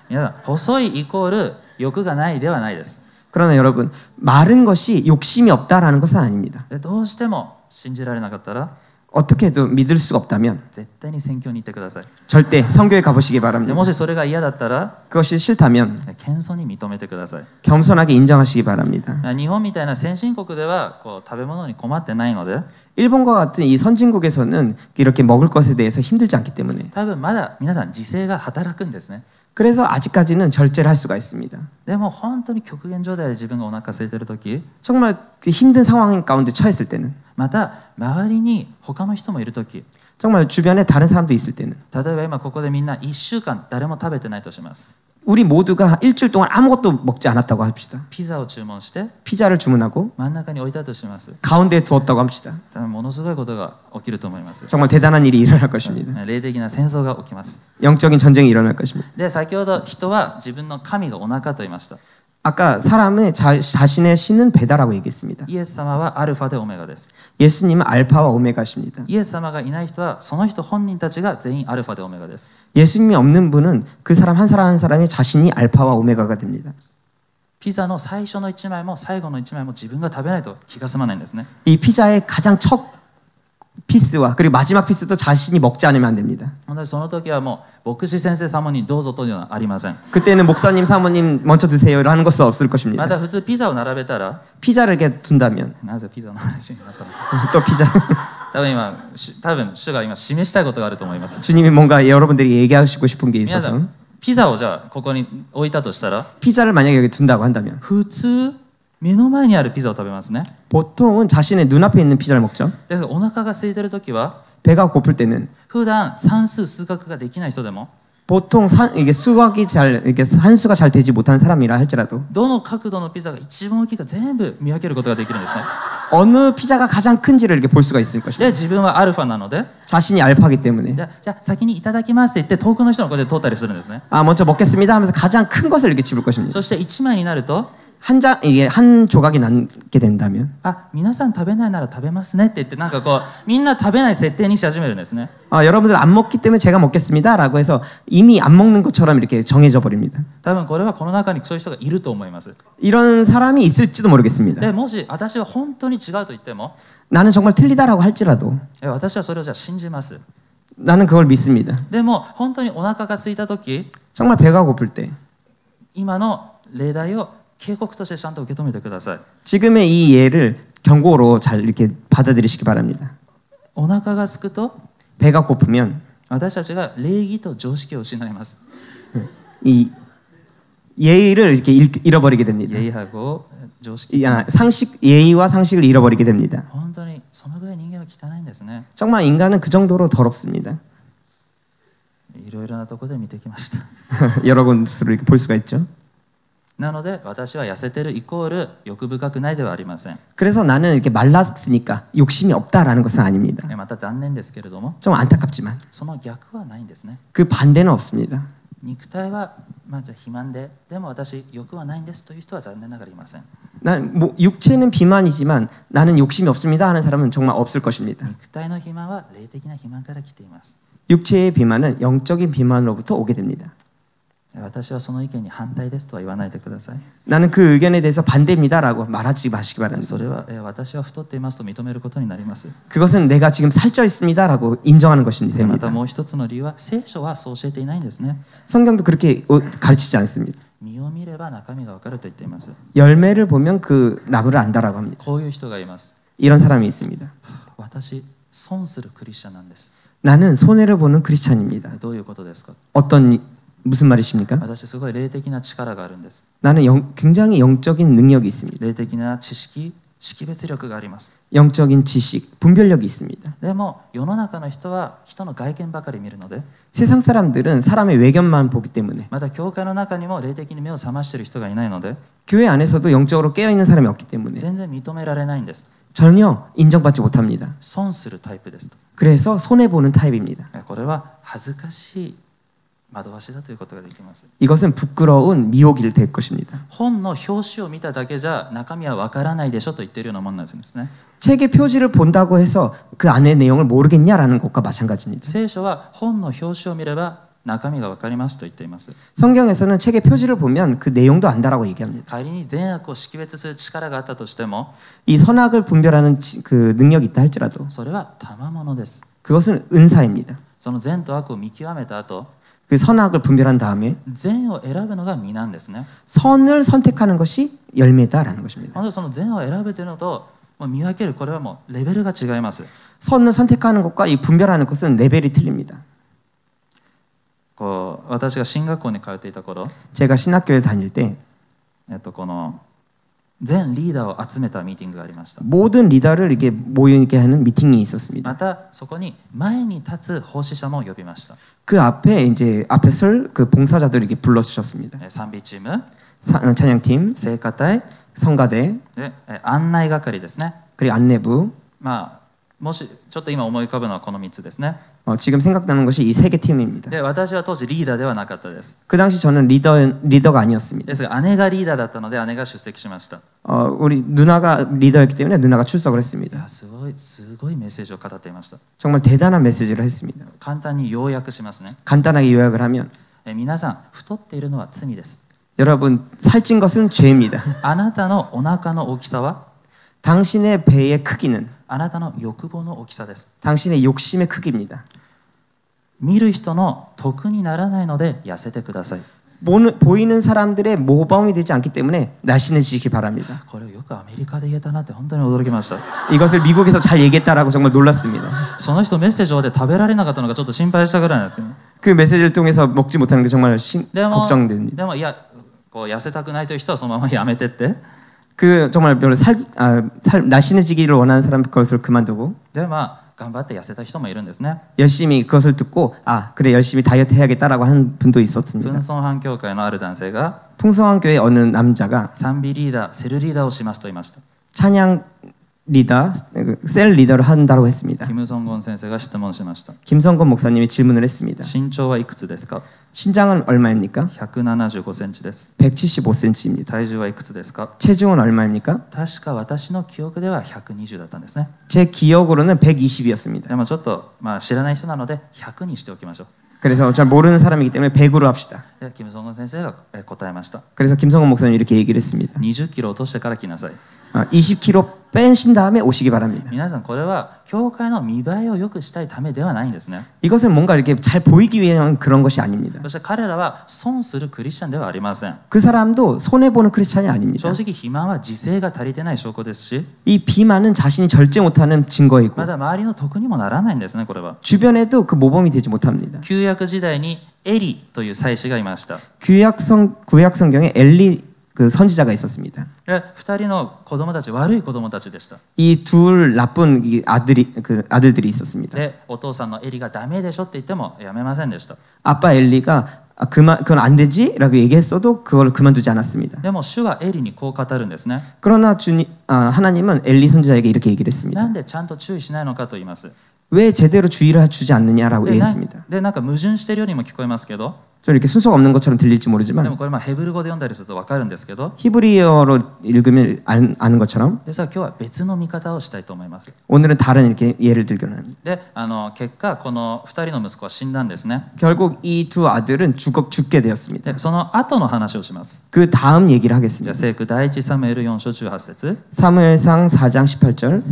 皆さん細いイコール欲がないではないです。 그러나 여러분 마른 것이 욕심이 없다라는 것은 아닙니다. でどうしても信じられなかったら 어떻게 해도 믿을 수가 없다면 絶対に宣教に行ってください。 절대 선교에 가보시기 で 바랍니다. もしそれが嫌だったら 그것이 싫다면 謙遜に認めてください。 겸손하게 인정하시기 바랍니다. 日本みたいな先進国では食べ物に困ってないので 일본과 같은 이 선진국에서는 이렇게 먹을 것에 대해서 힘들지 않기 때문에 多分まだ皆さん自制が働くんですね。 그래서 아직까지는 절제를 할 수가 있습니다. でも本当に極限状態で自分がお腹空いてる時 정말 그 힘든 상황 가운데 처했을 때는 また周りに他の人もいる時 정말 주변에 다른 사람도 있을 때는 例えば今ここでみんな1週間誰も食べてないとします。 우리 모두가 일주일 동안 아무것도 먹지 않았다고 합시다. ピザを注文して 피자를 주문하고 真ん中に置いたとします。 가운데에 두었다고 합시다. 多分ものすごいことが起きると思います。 정말 대단한 일이 일어날 것입니다. 霊的な戦争が起きます。 영적인 전쟁이 일어날 것입니다. で先ほど人は自分の神がお腹と言いました。 아까 사람의 자신의 신은 베다라고 얘기했습니다. イエス様はアルファでオメガです。 예수님은 알파와 오메가십니다. イエス様がいない人はその人本人たちが全員アルファでオメガです。 예수님이 없는 분은 그 사람 한 사람 한 사람이 자신이 알파와 오메가가 됩니다. ピザの最初の1枚も最後の1枚も自分が食べないと気が済まないんですね。 이 피자의 가장 첫 피스와 그리고 마지막 피스도 자신이 먹지 않으면 안 됩니다. 本当にその時はもう牧師先生様にどうぞというのはありません。 그때는 목사님, 사모님 먼저 드세요라는 것은 없을 것입니다. また普通ピザを並べたら 피자를 이렇게 둔다면 なぜピザの話になったのか。 또 피자 多分主が今示したいことがあると思います。 주님이 뭔가 여러분들이 얘기하시고 싶은 게 皆さ 있어서 んピザをじゃあここに置いたとしたら 피자를 만약에 여기 둔다고 한다면 普通目の前にあるピザを食べますね。 보통은 자신의 눈앞에 있는 피자를 먹죠. ですからお腹が空いてる時は 배가 고플 때는 普段算数数学ができない人でも 보통 이게 수학이 이게 한수가 잘 되지 못하는 사람이라 할지라도 どの角度のピザが一番大きいか全部見分けることができるんですね。 어느 피자가 가장 큰지를 이렇게 볼 수가 있을 で 것입니다. 自分はアルファなので 자신이 알파기 때문에 じゃあ先にいただきますって言って遠くの人の声で通ったりするんですね。 아 먼저 먹겠습니다 하면서 가장 큰 것을 이렇게 집을 것입니다. そして1枚になると 이게 한 조각이 남게 된다면 あ、皆さん食べないなら食べますねって言ってなんかこうみんな食べない設定にし始めるんですね。 여러분들 안 먹기 때문에 제가 먹겠습니다라고 해서 이미 안 먹는 것처럼 이렇게 정해져 버립니다. 多分これはこの中にそういう人がいると思います。 이런 사람이 있을지도 모르겠습니다. でもし私は本当に違うと言っても 나는 정말 틀리다라고 할지라도 私はそれをじゃあ信じます。 나는 그걸 믿습니다. でも本当にお腹が空いた時 정말 배가 고플 때 今の例題を警告としてちゃんと受け止めてください。 지금의 이 예를 경고로 잘 이렇게 받아들이시기 바랍니다. お腹が空くと 배가 고프면 私たちが礼儀と常識を失います。 이 예의를 이렇게 잃어버리게 됩니다. 礼儀하고常識。 예의와 상식을 잃어버리게 됩니다. 本当にそのぐらい人間は汚いんですね。 정말 인간은 그 정도로 더럽습니다. いろいろなところで見てきました。 여러 군데로 이렇게 볼 수가 있죠. なので私は痩せてるイコール欲深くないではありません。 그래서 나는 이렇게 말랐으니까 욕심이 없다라는 것은 아닙니다. また残念ですけれども、 좀 안타깝지만 その逆はないんですね。 그 반대는 없습니다. 肉体はじゃあ肥満で、でも私欲はないんですという人は残念ながらいません。 난 뭐 육체는 비만이지만 나는 욕심이 없습니다 하는 사람은 정말 없을 것입니다. 肉体の肥満は霊的な肥満から来ています。 육체의 비만은 영적인 비만으로부터 오게 됩니다. 私はその意見に反対ですとは言わないでください。 나는 그 의견에 대해서 반대입니다라고 말하지 마시기 바랍니다. それは私は太っていますと認めることになります。 그것은 내가 지금 살쪄 있습니다라고 인정하는 것이 また 됩니다. もう一つの理由は聖書はそう教えていないんですね。 성경도 그렇게 가르치지 않습니다. 実を見れば中身がわかると言っています。 열매를 보면 그 나무를 안다라고 합니다. こういう人がいます。 이런 사람이 있습니다. 私損するクリスチャンなんです。 나는 손해를 보는 크리스찬입니다. どういうことですか。 무슨 말이십니까? 私すごい霊的な力があるんです。 나는 굉장히 영적인 능력이 있습니다. 霊的な知識、識別力があります。 영적인 지식, 분별력이 있습니다. でも世の中の人は人の外見ばかり見るので、 세상 사람들은 사람의 외견만 보기 때문에 また教会の中にも霊的に目を覚ましている人がいないので、 교회 안에서도 영적으로 깨어있는 사람이 없기 때문에 全然認められないんです。 전혀 인정받지 못합니다. 損するタイプですと。 그래서 손해보는 타입입니다. これは恥ずかしい惑わしだということができます。 이것은 부끄러운 미혹이 될 것입니다. 本の表紙を見ただけじゃ中身はわからないでしょと言っているようなものなんですね。 책의 표지를 본다고 해서 그 안의 내용을 모르겠냐라는 것과 마찬가지입니다. 聖書は本の表紙を見れば中身がわかりますと言っています。 성경에서는 책의 표지를 보면 그 내용도 안다라고 얘기합니다. 仮に善悪を識別する力があったとしても、 이 선악을 분별하는 그 능력이 있다 할지라도 それは賜物です。 그것은 은사입니다. その善と悪を見極めた後、 그 선악을 분별한 다음에 善を選ぶのが義なんですね。 선을 선택하는 것이 열매다라는 것입니다. 本当にその善を選ぶというのと見分ける、これはもうレベルが違います。 선을 선택하는 것과 이 분별하는 것은 레벨이 틀립니다. 私が進学校に通っていた頃、 제가 신학교에 다닐 때 この全リーダーを集めたミーティングがありました。 모든 리더를 이렇게 모이게 하는 미팅이 있었습니다. またそこに前に立つ奉仕者も呼びました。 그 앞에 이제 앞에 설 그 봉사자들을 이렇게 불러주셨습니다. 賛美チーム、 찬양팀, 聖歌隊 성가대, で案内係ですね。 그리고 안내부. もしちょっと今思い浮かぶのはこの3つですね。 지금 생각나는 것이 이 세 개 팀입니다. で私は当時リーダーではなかったです。 그 당시 저는 리더가 아니었습니다. ですが姉がリーダーだったので姉が出席しました。 우리 누나가 리더였기 때문에 누나가 출석을 い 했습니다. やすごいメッセージを語っていました。 정말 대단한 메시지를 했습니다. 簡単に要約しますね。 간단하게 요약을 하면 皆さん太っているのは罪です。 여러분 살찐 것은 죄입니다. あなたのお腹の大きさは 당신의 배의 크기는 あなたの欲望の大きさです。 당신의 욕심의 크기입니다. 見る人の得にならないので痩せてください。 보이는 사람들의 모범이 되지 않기 때문에 날씬해지시기 바랍니다. これをよくアメリカで言えたなって本当に驚きました。 이것을 미국에서 잘 얘기했다라고 정말 놀랐습니다. その人メッセージをで食べられなかったのがちょっと心配したぐらいなんですけど、 그 메시지를 통해서 먹지 못하는 게 정말 でも 걱정됩니다. いやこう痩せたくないという人はそのままやめてって。 그 정말 별로 날씬해지기를 원하는 사람 그것을 그만두고 で頑張って痩せた人もいるんですね。 열심히 그것을 듣고 그래 열심히 다이어트 해야겠다라고 하는 분도 있었습니다. 分村藩教会のある男性が 풍성한 교회 어느 남자가 賛美リーダー、セルリーダーをしますと言いました。 찬양 리더, 셀 리더를 한다고 했습니다. キム・ソンゴン先生が質問しました。 김성건 목사님이 질문을 했습니다. 身長はいくつですか？ 신장은 얼마입니까? 175センチです。 175cm입니다. 体重はいくつですか？ 체중은 얼마입니까? 確か私の記憶では120だったんですね。 제 기억으로는 120이었습니다. でもちょっと知らない人なので100にしておきましょう。 그래서 잘 모르는 사람이기 때문에 100으로 합시다. でキム・ソンゴン先生が答えました。 그래서 김성건 목사님이 이렇게 얘기를 했습니다. 20キロ落としてから来なさい。 20kg 빼신 다음에 오시기 바랍니다. 皆さんこれは教会の見栄えを良くしたいためではないんですね。 이것은 뭔가 이렇게 잘 보이기 위한 그런 것이 아닙니다. そして彼らは損するクリスチャンではありません。 그 사람도 손해보는 크리스찬이 아닙니다. 正直肥満は自制が足りてない証拠ですし、 이 비만은 자신이 절제 못하는 증거이고 まだ周りの得にもならないんですね。これは 주변에도 그 모범이 되지 못합니다. 旧約時代にエリという祭司がいました。 구약 성경에 엘리 그 선지자가 있었습니다. 2人の子供たち、悪い子供たちでした。 이 둘 나쁜 아들들이 있었습니다. で、お父さんのエリがダメでしょって言ってもやめませんでした。 아빠 엘리가 그건 안 되지라고 얘기했어도 그걸 그만두지 않았습니다. でも主はエリにこう語るんですね。 그러나 하나님은 엘리 선지자에게 이렇게 얘기를 했습니다. なんでちゃんと注意しないのかと言います。 왜 제대로 주의를 주지 않느냐라고 얘기했습니다. で、なんか矛盾しているようにも聞こえますけど、 좀 이렇게 순서가 없는 것처럼 들릴지 でも 모르지만 これヘブル語で読んだりすると分かるんですけど、 히브리어로 읽으면 아는 것처럼 でさ今日は別の見方をしたいと思います。 오늘은 다른 이렇게 예를 들기로 합니다. で、結果この2人の息子は死んだんですね。 결국 이 두 아들은 죽게 되었습니다. で、その後の話をします。 그 다음 얘기를 じゃあ 하겠습니다. 聖句第一サムエル4章18節。 사무엘상 4장 18절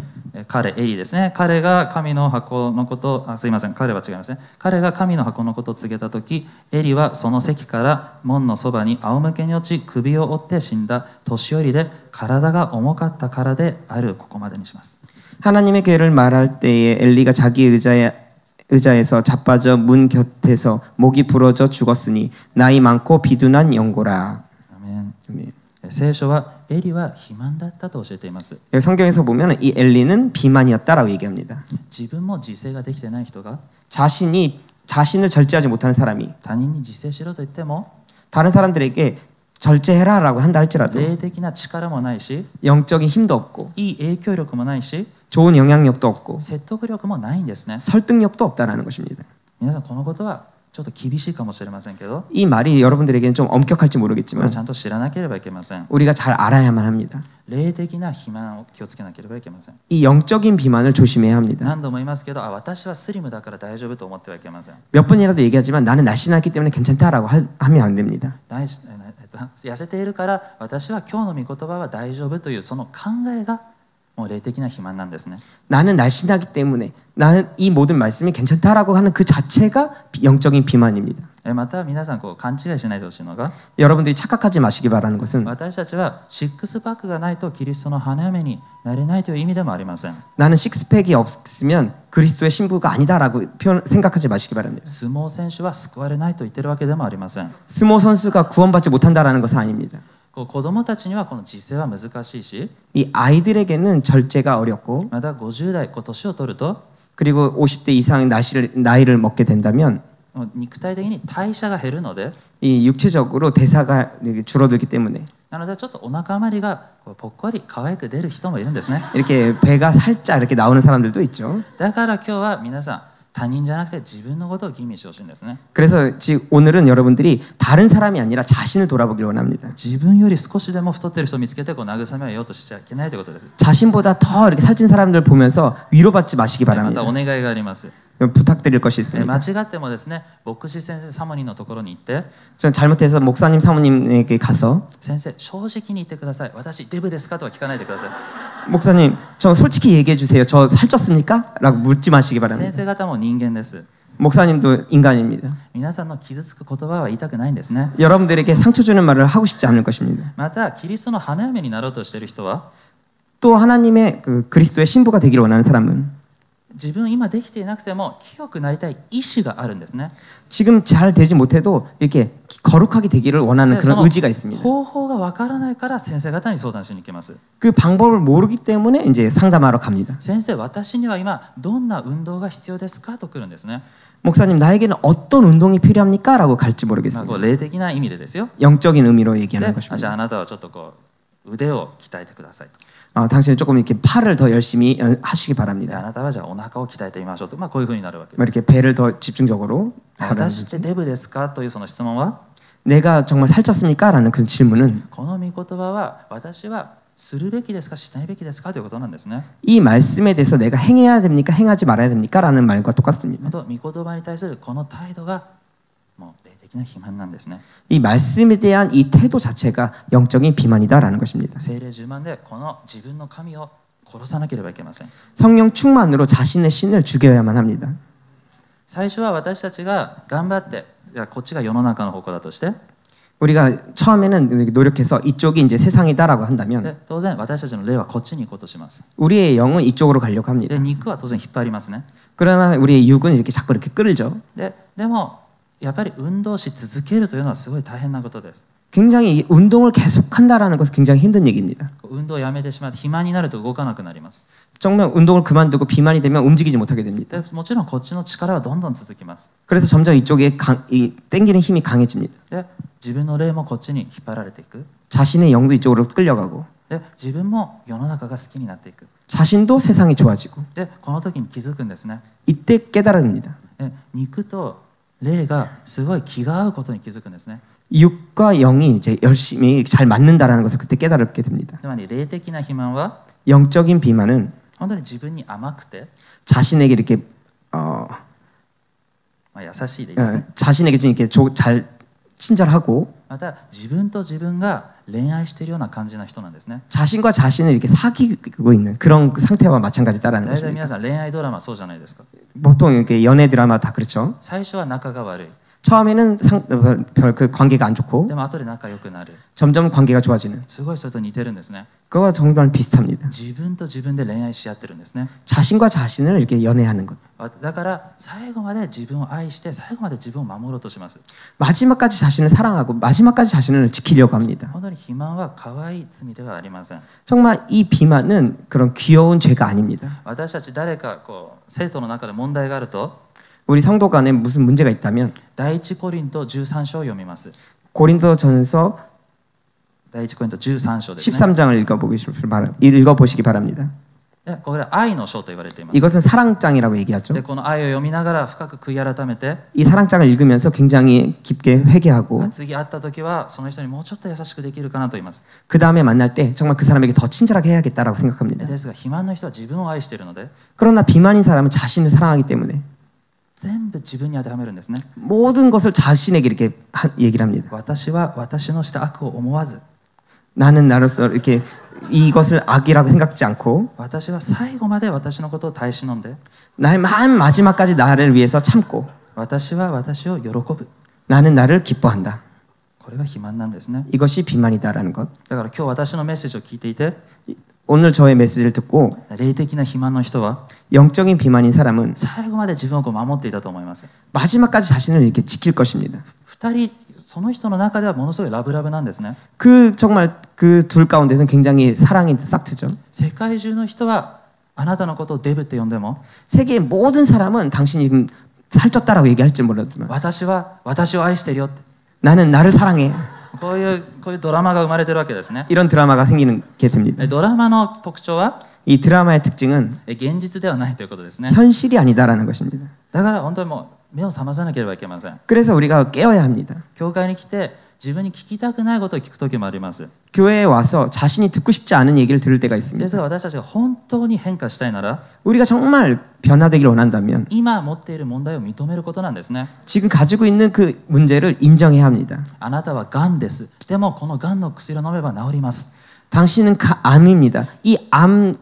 彼エリですね。彼が神の箱のことすいません、彼は違いますね。彼が神の箱のことを告げた時、エリはその席から門のそばに仰向けに落ち首を折って死んだ。年寄りで体が重かったからである。ここまでにします。 하나님의 계를 말할 때에 엘리가 자기 의자에서 자빠져 문 곁에서 목이 부러져 죽었으니 나이 많고 비둔한 영고라. アメン。聖書はエリは肥満だったと教えています。 성경에서 보면 이 엘리는 비만이었다라고 얘기합니다. 自分も自制ができてない人が 자신을 절제하지 못하는 사람이 他人に自制しろと言っても 다른 사람들에게 절제해라라고 한다 할지라도 霊的な力もないし、 영적인 힘도 없고 いい影響力もないし、 좋은 영향력도 없고 説得力もないんですね。 설득력도 없다라는 것입니다. 皆さんこのことはちょっと厳しいかもしれませんけど、 이 말이 여러분들에게는 좀 엄격할지 これ 모르겠지만 はちゃんと知らなければいけません。 우리가 잘 알아야만 합니다. 霊的な肥満を気をつけなければいけません。 이 영적인 비만을 조심해야 합니다. 何度も言いますけど、私はスリムだから大丈夫と思ってはいけません。 몇 번이라도 얘기하지만 나는 날씬하기 때문에 괜찮다라고 하면 안 됩니다. 痩せているから私は今日の御言葉は大丈夫というその考えがもう霊的な肥満なんですね。 나는 날씬하기 때문에 나는 이 모든 말씀이 괜찮다라고 하는 그 자체가 영적인 비만입니다. また皆さん勘違いしないでほしいのが、 여러분들이 착각하지 마시기 바라는 것은 私たちはシックスパックがないとキリストの花嫁になれないという意味でもありません。 나는 식스팩이 없으면 그리스도의 신부가 아니다라고 생각하지 마시기 바랍니다. 相撲選手は救われないと言ってるわけでもありません。 스모 선수가 구원받지 못한다라는 것은 아닙니다. 子供たちにはこの自制は難しいし、 이 아이들에게는 절제가 어렵고 また50代年を取ると 그리고 50대 이상 나이를 먹게 된다면 肉体的に代謝が減るので、 이 육체적으로 대사가 줄어들기 때문에 なのでちょっとお腹周りがぽっこり可愛く出る人もいるんですね。 이렇게 배가 살짝 이렇게 나오는 사람들도 있죠. だから今日は皆さん他人じゃなくて自分のことを吟味してほしいんですね。 그래서 오늘은 여러분들이 다른 사람이 아니라 자신을 돌아보길 원합니다. 自分より少しでも太ってる人を見つけて慰めを得ようとしちゃいけないということです。 자신보다 더 이렇게 살찐 사람들 보면서 위로받지 마시기 また 바랍니다. お願いがあります。 부탁드릴 것이 있습니다. 間違ってもですね、牧師先生サモニーのところに行って、 전 잘못해서 목사님 사모님에게 가서 先生正直に言ってください。私デブですかとは聞かないでください。 목사님 저 솔직히 얘기해 주세요. 저 살쪘습니까? 라고 묻지 마시기 先 바랍니다. 生方も人間です。 목사님도 인간입니다. 皆さんの傷つく言葉は言いたくないんですね。 여러분들에게 상처 주는 말을 하고 싶지 않을 것입니다. またキリストの花嫁になろうとしている人は 또 하나님의 그리스도의 신부가 되기를 원하는 사람은 自分今できていなくても清くなりたい意志があるんですね。 지금 잘 되지 못해도 이렇게 거룩하게 되기를 원하는 で 그런 その 의지가 있습니다. 方法がわからないから先生方に相談しに行きます。 그 방법을 모르기 때문에 이제 상담하러 갑니다. 先生、私には今どんな運動が必要ですかと来るんですね。 목사님 나에게는 어떤 운동이 필요합니까? 라고 갈지 まあ、こ 모르겠습니다. う霊的な意味でですよ。 영적인 의미로 얘기하는 で、じゃ 것입니다. ああなたはちょっとこう腕を鍛えてくださいと。 당신은 조금 이렇게 팔을 더 열심히 하시기 で、あ 바랍니다. なたはじゃあお腹を鍛えてみましょうと、まあ、こういうふうになるわけ 뭐 です。 이렇게 배를 더 집중적으로 하라는 私ってデブですかというその質問は、 내가 정말 살쪘습니까? 라는 그 질문은 この御言葉は私はするべきですかしないべきですかということなんですね。 이 말씀에 대해서 내가 행해야 됩니까? 행하지 말아야 됩니까? 라는 말과 똑같습니다. あと御言葉に対するこの態度がもう霊的な肥満なんですね。 이 말씀에 대한 이 태도 자체가 영적인 비만이다라는 것입니다. 聖霊充満でこの自分の神を殺さなければいけません。 성령 충만으로 자신의 신을 죽여야만 합니다. 最初は私たちが頑張ってじゃあこっちが世の中の方向だとして 우리가 처음에는 노력해서 이쪽이 이제 세상이다라고 한다면 で当然私たちの霊はこっちに行こうとします。 우리의 영은 이쪽으로 가려고 합니다. で肉は当然引っ張りますね。 그러나 우리의 육은 이렇게 자꾸 이렇게 끌죠. でもやっぱり運動し続けるというのはすごい大変なことです。 굉장히 이 운동을 계속한다라는 것은 굉장히 힘든 얘기입니다. 運動をやめてしまって肥満になると動かなくなります。 정말 운동을 그만두고 비만이 되면 움직이지 못하게 됩니다. でもちろんこっちの力はどんどん続きます。 그래서 점점 이쪽에 이 땡기는 힘이 강해집니다. で自分の霊もこっちに引っ張られていく。 자신의 영도 이쪽으로 끌려가고 で自分も世の中が好きになっていく。 자신도 세상이 좋아지고 でこの時に気づくんですね。 이때 깨달습니다. で肉と霊がすごい気が合うことに気づくんですね。 육과 영이 이제 열심히 잘 맞는다라는 것을 그때 깨달게 됩니다. つまり霊的な肥満は 영적인 비만은 本当に自分に甘くて、 자신에게 이렇게 まあ、優しいでいいですね。 자신에게 좀 이렇게 잘 친절하고 また自分と自分が恋愛しているような感じな人なんですね。 자신과 자신을 이렇게 사귀고 있는 그런 상태와 마찬가지다라는 大体 것입니다. 皆さん恋愛ドラマそうじゃないですか。 보통 이렇게 연애 드라마 다 그렇죠. 最初は仲が悪い。 처음에는 별 그 관계가 안 좋고 でも後で仲良くなる。 점점 관계가 좋아지는 すごいそれと似てるんですね。 그거와 정말 비슷합니다. 自分と自分で恋愛し合ってるんですね。 자신과 자신을 이렇게 연애하는 것. だから最後まで自分を愛して最後まで自分を守ろうとします。 마지막까지 자신을 사랑하고 마지막까지 자신을 지키려고 합니다. 本当に肥満は可愛い罪ではありません。 정말 이 비만은 그런 귀여운 죄가 아닙니다. 私たち誰かこう生徒の中で問題があると 우리 성도 간에 무슨 문제가 있다면 第一コリント13章を読みます。 고린도전서 第一コリント13章ですね。 13장을 읽어보시기 바랍니다. でこれは愛の章と言われています。 이것은 사랑장이라고 얘기하죠. でこの愛を読みながら深く悔い改めて 이 사랑장을 읽으면서 굉장히 깊게 회개하고 次会った時はその人にもうちょっと優しくできるかなと言います。 그 다음에 만날 때 정말 그 사람에게 더 친절하게 해야겠다라고 생각합니다. ですが肥満の人は自分を愛しているので 그러나 비만인 사람은 자신을 사랑하기 때문에 全部自分に当てはめるんですね。 모든 것을 자신에게 이렇게 얘기를 합니다. 私は私のした悪を思わず 나는 나로서 이렇게 이것을 악이라고 생각지 않고 私は最後まで私のことを耐え忍んで 나의 마지막까지 나를 위해서 참고 私は私を喜ぶ。 나는 나를 기뻐한다. これが肥満なんですね。 이것이 비만이다라는 것. だから今日私のメッセージを聞いていて 오늘 저의 메시지를 듣고 霊的な肥満の人は 영적인 비만인 사람은 最後まで自分をこう守っていたと思います。 마지막까지 자신을 이렇게 지킬 것입니다. 二人その人の中ではものすごいラブラブなんですね。 그 정말 그 둘 가운데서는 굉장히 사랑이 싹트죠. 世界中の人はあなたのことをデブって呼んでも 세계의 모든 사람은 당신이 지금 살쪘다라고 얘기할지 몰라도만 私は私を愛してるよって 나는 나를 사랑해. こういうドラマが生まれてるわけですね。 이런 드라마가 생기는 게 됩니다. ドラマの特徴は 이 드라마의 특징은 現実ではないということですね。 현실이 아니다라는 것입니다. だから本当にもう目を覚まさなければいけません。 그래서 우리가 깨어야 합니다. 教会に来て自分に聞きたくないことを聞く時もあります。 교회에 와서 자신이 듣고 싶지 않은 얘기를 들을 때가 です 있습니다. が私たちが本当に変化したいなら 우리가 정말 변화되기를 원한다면 今持っている問題を認めることなんですね。 지금 가지고 있는 그 문제를 인정해야 합니다. あなたはがんです。でもこのがんの薬を飲めば治ります。 당신은 암입니다. 이 암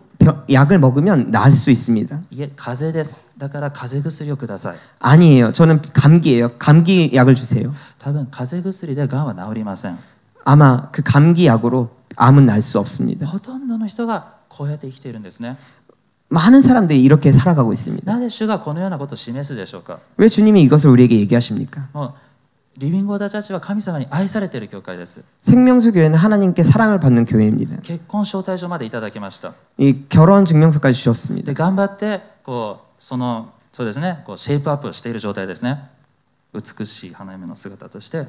약을 먹으면 나을 수 있습니다. いえ、風邪です。だから風邪薬をください。 아니에요. 저는 감기예요. 감기 약을 주세요. 多分風邪薬でがんは治りません。 아마 그 감기 약으로 암은 날 수 없습니다. ほとんどの人がこうやって生きているんですね。 많은 사람들이 이렇게 살아가고 있습니다. なぜ主がこのようなことを示すでしょうか。 왜 주님이 이것을 우리에게 얘기하십니까? もうリビングウォーターチャーチは神様に愛されている教会です。 생명수 교회는 하나님께 사랑을 받는 교회입니다. 結婚招待状までいただきました。 이 결혼 증명서까지 주셨습니다. で頑張ってそうですね、シェイプアップをしている状態ですね。美しい花嫁の姿として、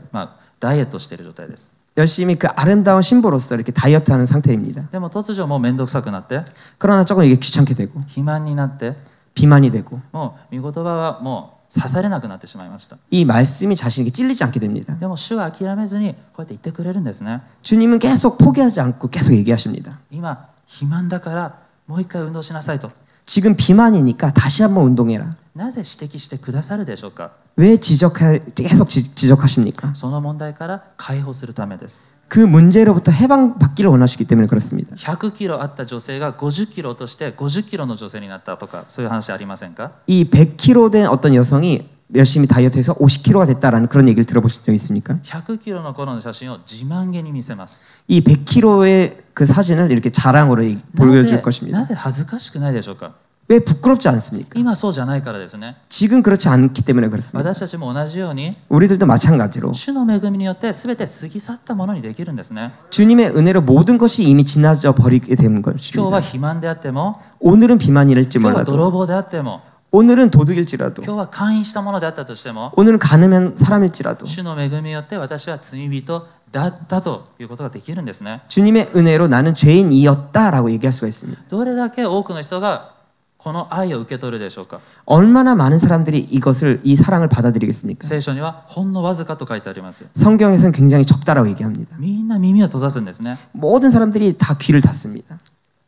ダイエットしている状態です。 열심히 그 아름다운 신부로서 이렇게 다이어트하는 상태입니다. でも突如もう面倒くさくなって、 그러나 조금 이게 귀찮게 되고 肥満になって、 비만이 되고 もう御言葉はもう刺されなくなってしまいました。 이 말씀이 자신에게 찔리지 않게 됩니다. でも主は諦めずにこうやって言ってくれるんですね。 주님은 계속 포기하지 않고 계속 얘기하십니다. 今肥満だからもう一回運動しなさいと。 지금 비만이니까 다시 한번 운동해라. なぜ指摘してくださるでしょうか。 왜 계속 지적하십니까? その問題から解放するためです。 그 문제로부터 해방받기를 원하시기 때문에 그렇습니다. 100キロあった女性が50キロ落として50キロの女性になったとかそういう話ありませんか。 이 100kg 된 어떤 여성이 열심히 다이어트해서 50kg가 됐다라는 그런 얘기를 들어보신 적 있습니까? 100キロの頃の写真を自慢げに見せます。 이 100kg의 그 사진을 이렇게 자랑으로 보여줄 것입니다. なぜ恥ずかしくないでしょうか。 왜 부끄럽지 않습니까? 今そうじゃないからですね。 지금 그렇지 않기 때문에 그렇습니다. 私たちも同じように 우리들도 마찬가지로 主の恵みによって全て過ぎ去ったものにできるんですね。 주님의 은혜로 모든 것이 이미 지나져 버리게 되는 今日は 것입니다. 肥満であっても 오늘은 비만일지 今日は 몰라도 泥棒であっても 오늘은 도둑일지라도 今日は勧誘したものであったとしても 오늘은 가늠한 사람일지라도 主の恵みによって私は罪人だったということができるんですね。 주님의 은혜로 나는 죄인이었다라고 얘기할 수가 있습니다. どれだけ多くの人がこの愛を受け取るでしょうか。 얼마나 많은 사람들이 이 사랑을 받아들이겠습니까? 聖書にはほんのわずかと書いてあります。 성경에서는 굉장히 적다라고 얘기합니다. みんな耳を閉ざすんですね。 모든 사람들이 다 귀를 닫습니다.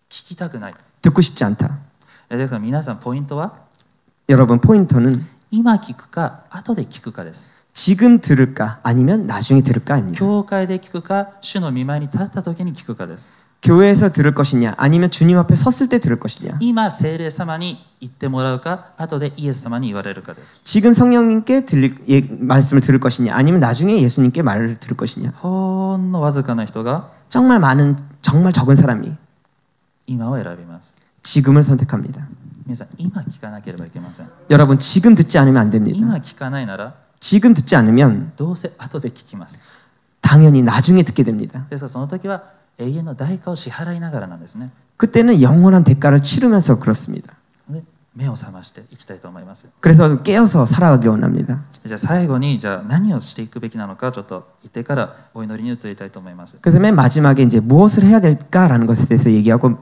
聞きたくない。 듣고 싶지 않다. ですから皆さんポイントは 여러분 포인터는 今聞くか後で聞くかです。 지금 들을까 아니면 나중에 들을까입니다. 教会で聞くか主の御前に立った時に聞くかです。 교회에서 들을 것이냐 아니면 주님 앞에 섰을 때 들을 것이냐 今聖霊様に言ってもらうか後でイエス様に言われるかです。 지금 성령님께 말씀을 들을 것이냐 아니면 나중에 예수님께 말을 들을 것이냐 ほんのわずかな人が 정말 적은 사람이 今を選びます。 지금을 선택합니다. 皆さん今聞かなければいけません。 여러분 지금 듣지 않으면 안 됩니다. 今聞かないなら 지금 듣지 않으면 どうせ後で聞きます。 당연히 나중에 듣게 됩니다. ですからその時は永遠の代価を支払いながらなんですね。 그때는 영원한 대가를 치르면서 그렇습니다. で目を覚ましていきたいと思います。 그래서 깨어서 살아가길 원합니다. じゃあ最後に何をしていくべきなのかちょっと言ってからお祈りに移りたいと思います。 그래서 맨 마지막에 이제 무엇을 해야 될까라는 것에 대해서 얘기하고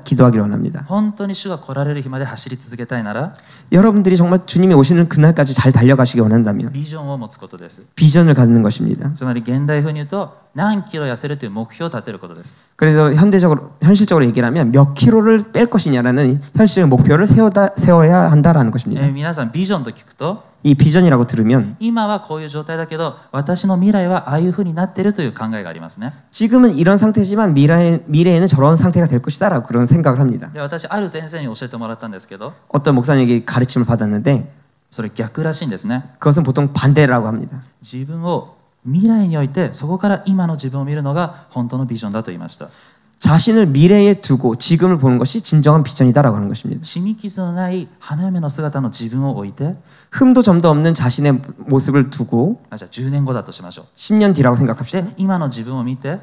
기도하길 원합니다. 本当に主が来られる日まで走り続けたいなら 여러분들이 정말 주님이 오시는 그날까지 잘 달려가시기 원한다면 ビジョンを持つことです。 비전을 갖는 것입니다. つまり現代風に言うと何キロ痩せるという目標を立てることです。 그래서 현실적으로 얘기하면 몇 킬로를 뺄 것이냐라는 현실적인 목표를 세워야 한다라는 것입니다. 皆さんビジョンと聞くと 이 비전이라고 들으면 今はこういう状態だけど私の未来はああいう風になっているという考えがありますね。 지금은 이런 상태지만 미래에는 저런 상태가 될 것이다라고 그런 생각을 합니다. で私ある先生に教えてもらったんですけど 어떤 목사님에게 가르침을 받았는데 それ逆らしいんですね。 그것은 보통 반대라고 합니다. 自分を未来においてそこから今の自分を見るのが本当のビジョンだと言いました。 자신을 미래에 두고 지금을 보는 것이 진정한 비전이다라고 하는 것입니다. 染み傷のない花嫁の姿の自分を置いて 흠도 점도 없는 자신의 모습을 두고 じゃあ10年後だとしましょう。 10년 뒤라고 생각합시다. で今の自分を見て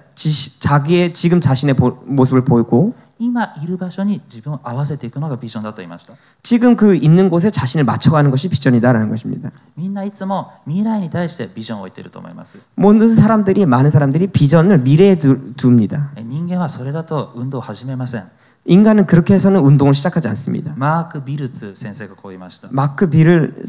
자기의 지금 자신의 모습을 보고 今いる場所に自分を合わせていくのがビジョンだと言いました。 지금 그 있는 곳에 자신을 맞춰가는 것이 비전이다라는 것입니다. みんないつも未来に対してビジョンを置いていると思います。 많은 사람들이 비전을 미래에 둡니다. 人間はそれだと運動を始めません。 인간은 그렇게 해서는 운동을 시작하지 않습니다. マーク・ビルツ先生がこう言いました。 마크 비를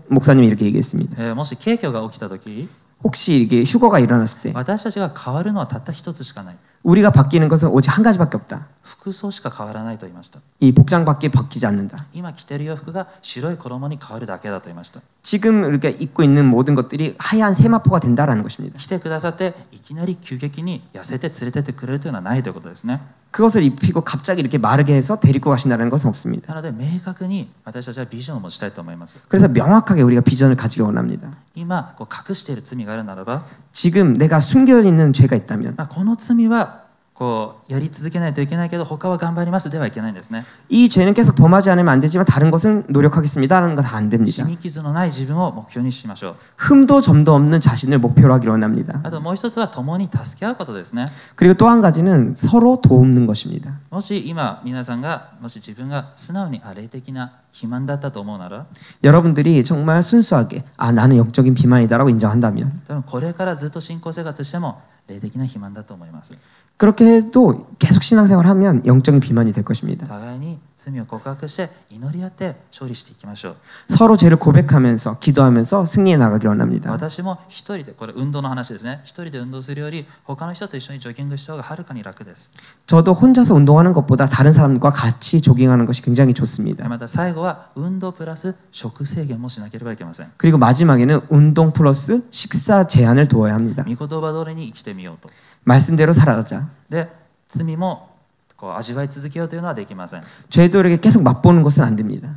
목사님이 이렇게 얘기했습니다. もし景挙が起きた時、 혹시 이게 휴거가 일어났을 때 私たちが変わるのはたった一つしかない。 우리가 바뀌는 것은 오직 한 가지밖에 없다. 服装しか変わらないと言いました。 이 복장밖에 바뀌지 않는다. 今着てる洋服が白い衣に変わるだけだと言いました。 지금 이렇게 입고 있는 모든 것들이 하얀 세마포가 된다라는 것입니다. 来てくださっていきなり急激に痩せて連れてってくれるというのはないということですね。 그것을 입히고 갑자기 이렇게 마르게 해서 데리고 가신다는 것은 없습니다. なので明確に私たちはビジョンを持ちたいと思います。 그래서 명확하게 우리가 비전을 가지기 원합니다. 今こう隠している罪があるならば、 지금 내가 숨겨 있는 죄가 있다면 この罪はこうやり続けないといけないけど他は頑張りますではいけないんですね。 이 죄는 계속 범하지 않으면 안 되지만 다른 것은 노력하겠습니다라는 건 안 됩니다. 死に傷のない自分を目標にしましょう。 흠도 점도 없는 자신을 목표로 하기를 원합니다. あともう一つは共に助け合うことですね。 그리고 또 한 가지는 서로 돕는 것입니다. もし今皆さんがもし自分が素直に霊的な肥満だったと思うなら、 여러분들이 정말 순수하게 나는 영적인 비만이다라고 인정한다면 多分これからずっと信仰生活しても霊的な肥満だと思います。 그렇게 해도 계속 신앙생활을 하면 영적인 비만이 될 것입니다. 互いに罪を告白して祈り合って勝利していきましょう。 서로 죄를 고백하면서 기도하면서 승리해 나가기를 원합니다. 私も一人で、これ運動の話ですね。一人で運動するより他の人と一緒にジョギングした方がはるかに楽です。 저도 혼자서 운동하는 것보다 다른 사람과 같이 조깅하는 것이 굉장히 좋습니다. また最後は運動プラス食制限もしなければいけません。 그리고 마지막에는 운동 플러스 식사 제한을 두어야 합니다. 御言葉通りに生きてみようと。 말씀대로 살아가자. で、罪もこう味わい続けようというのはできません。 죄도 이렇게 계속 맛보는 것은 안 됩니다.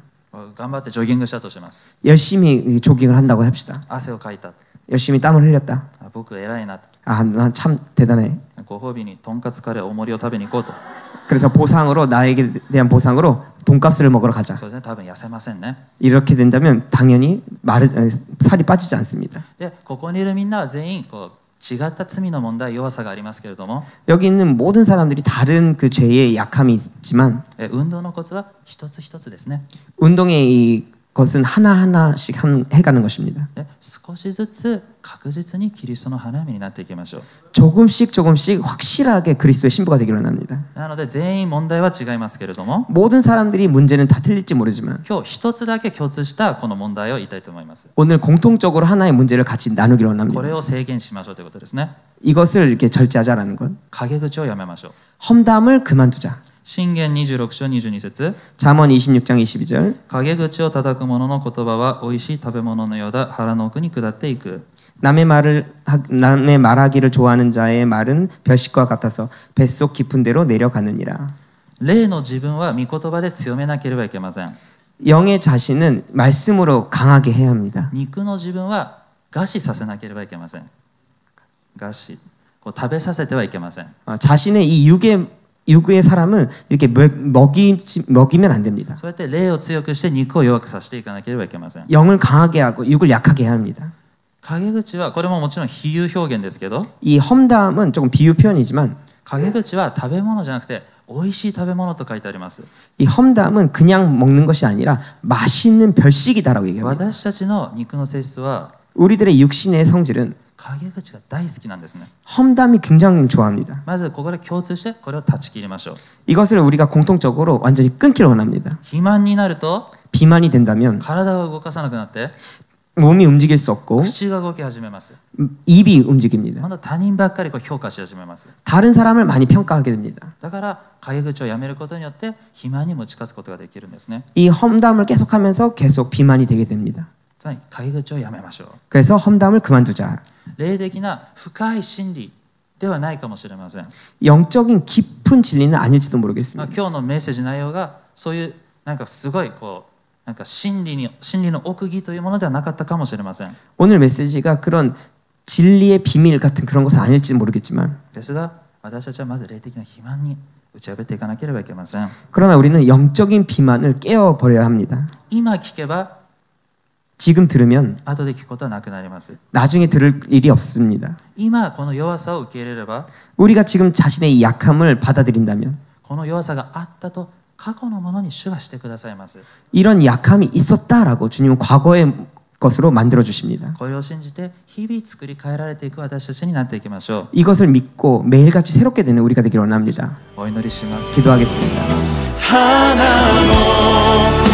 頑張ってジョギングしたとします。 열심히 조깅을 한다고 합시다. 汗をかいた。 열심히 땀을 흘렸다. 僕偉いな。 난 참 대단해. ご褒美にとんかつカレー大盛りを食べに行こうと。 그래서 보상으로 나에게 대한 보상으로 돈가스를 먹으러 가자. そうですね、多分痩せませんね。 이렇게 된다면 당연히 살이 빠지지 않습니다. で、ここにいるみんなは全員こう違った罪の問題、弱さがありますけれども、 여기 있는 모든 사람들이 다른 그 죄의 약함이 있지만 運動のコツは一つ一つですね。 운동의 이 것은 하나하나씩 해가는 것입니다. で、少しずつ確実にキリストの花嫁になっていきましょう。 조금씩 확실하게 그리스도의 신부가 되기를 원합니다. なので全員問題は違いますけれども、 모든 사람들이 문제는 다 틀릴지 모르지만 今日一つだけ共通したこの問題を言いたいと思います。 오늘 공통적으로 하나의 문제를 같이 나누기를 こ 원합니다. れを制限しましょうということですね。 이것을 이렇게 절제하자라는 것. 陰口をやめましょう。 험담을 그만두자. 箴言26章22節、 잠언 26장 22절. 陰口を叩く者の言葉は美味しい食べ物のようだ。腹の奥に下っていく。 남의 말하기를 좋아하는 자의 말은 별식과 같아서 뱃속 깊은 데로 내려가느니라. 霊の自分は御言葉で強めなければいけません。 영의 자신은 말씀으로 강하게 해야 합니다. 肉の自分は餓死させなければいけません。餓死、こう食べさせてはいけません。 자신의 이 육의 사람을 이렇게 먹이면 안 됩니다. そうやって霊を強くして肉を弱くさせていかなければいけません。 영을 강하게 하고 육을 약하게 해야 합니다. 陰口はこれももちろん比喩表現ですけど、 이 험담은 조금 비유 표현이지만 陰口は食べ物じゃなくて美味しい食べ物と書いてあります。 이 험담은 그냥 먹는 것이 아니라 맛있는 별식이다라고 얘기합니다. 私たちの肉の性質は 우리들의 육신의 성질은 陰口が大好きなんですね。 험담이 굉장히 좋아합니다. まずここで共通してこれを断ち切りましょう。 이것을 우리가 공통적으로 완전히 끊기를 원합니다. 肥満になると 비만이 된다면 体が動かさなくなって 몸이 움직일 수 없고 口が動き始めます。 입이 움직입니다. 今度他人ばっかりこう評価し始めます。 다른 사람을 많이 평가하게 됩니다. だから陰口をやめることによって肥満にも近づくことができるんですね。 이 험담을 계속하면서 계속 비만이 되게 됩니다. つまり陰口をやめましょう。 그래서 험담을 그만두자. 霊的な深い真理ではないかもしれません。 영적인 깊은 진리는 아닐지도 まあ、 모르겠습니다. 今日のメッセージ内容がそういうなんかすごいこうなんか真理の奥義というものではなかったかもしれません。 오늘 메시지가 그런 진리의 비밀 같은 그런 것은 아닐지 모르겠지만 ですが私たちはまず霊的な肥満に打ち破っていかなければいけません。 그러나 우리는 영적인 비만을 깨어버려야 합니다. 今聞けば 지금 들으면 後で聞くことはなくなります。 나중에 들을 일이 없습니다. 今この弱さを受け入れれば 우리가 지금 자신의 이 약함을 받아들인다면 この弱さがあったと過去のものに主がしてくださいます。 이런 약함이 있었다라고 주님은 과거의 것으로 만들어 주십니다. これを信じて日々作り変えられていく私たちになっていきましょう。 이것을 믿고 매일같이 새롭게 되는 우리가 되기를 원합니다. お祈りします。 기도하겠습니다. 하나 놓고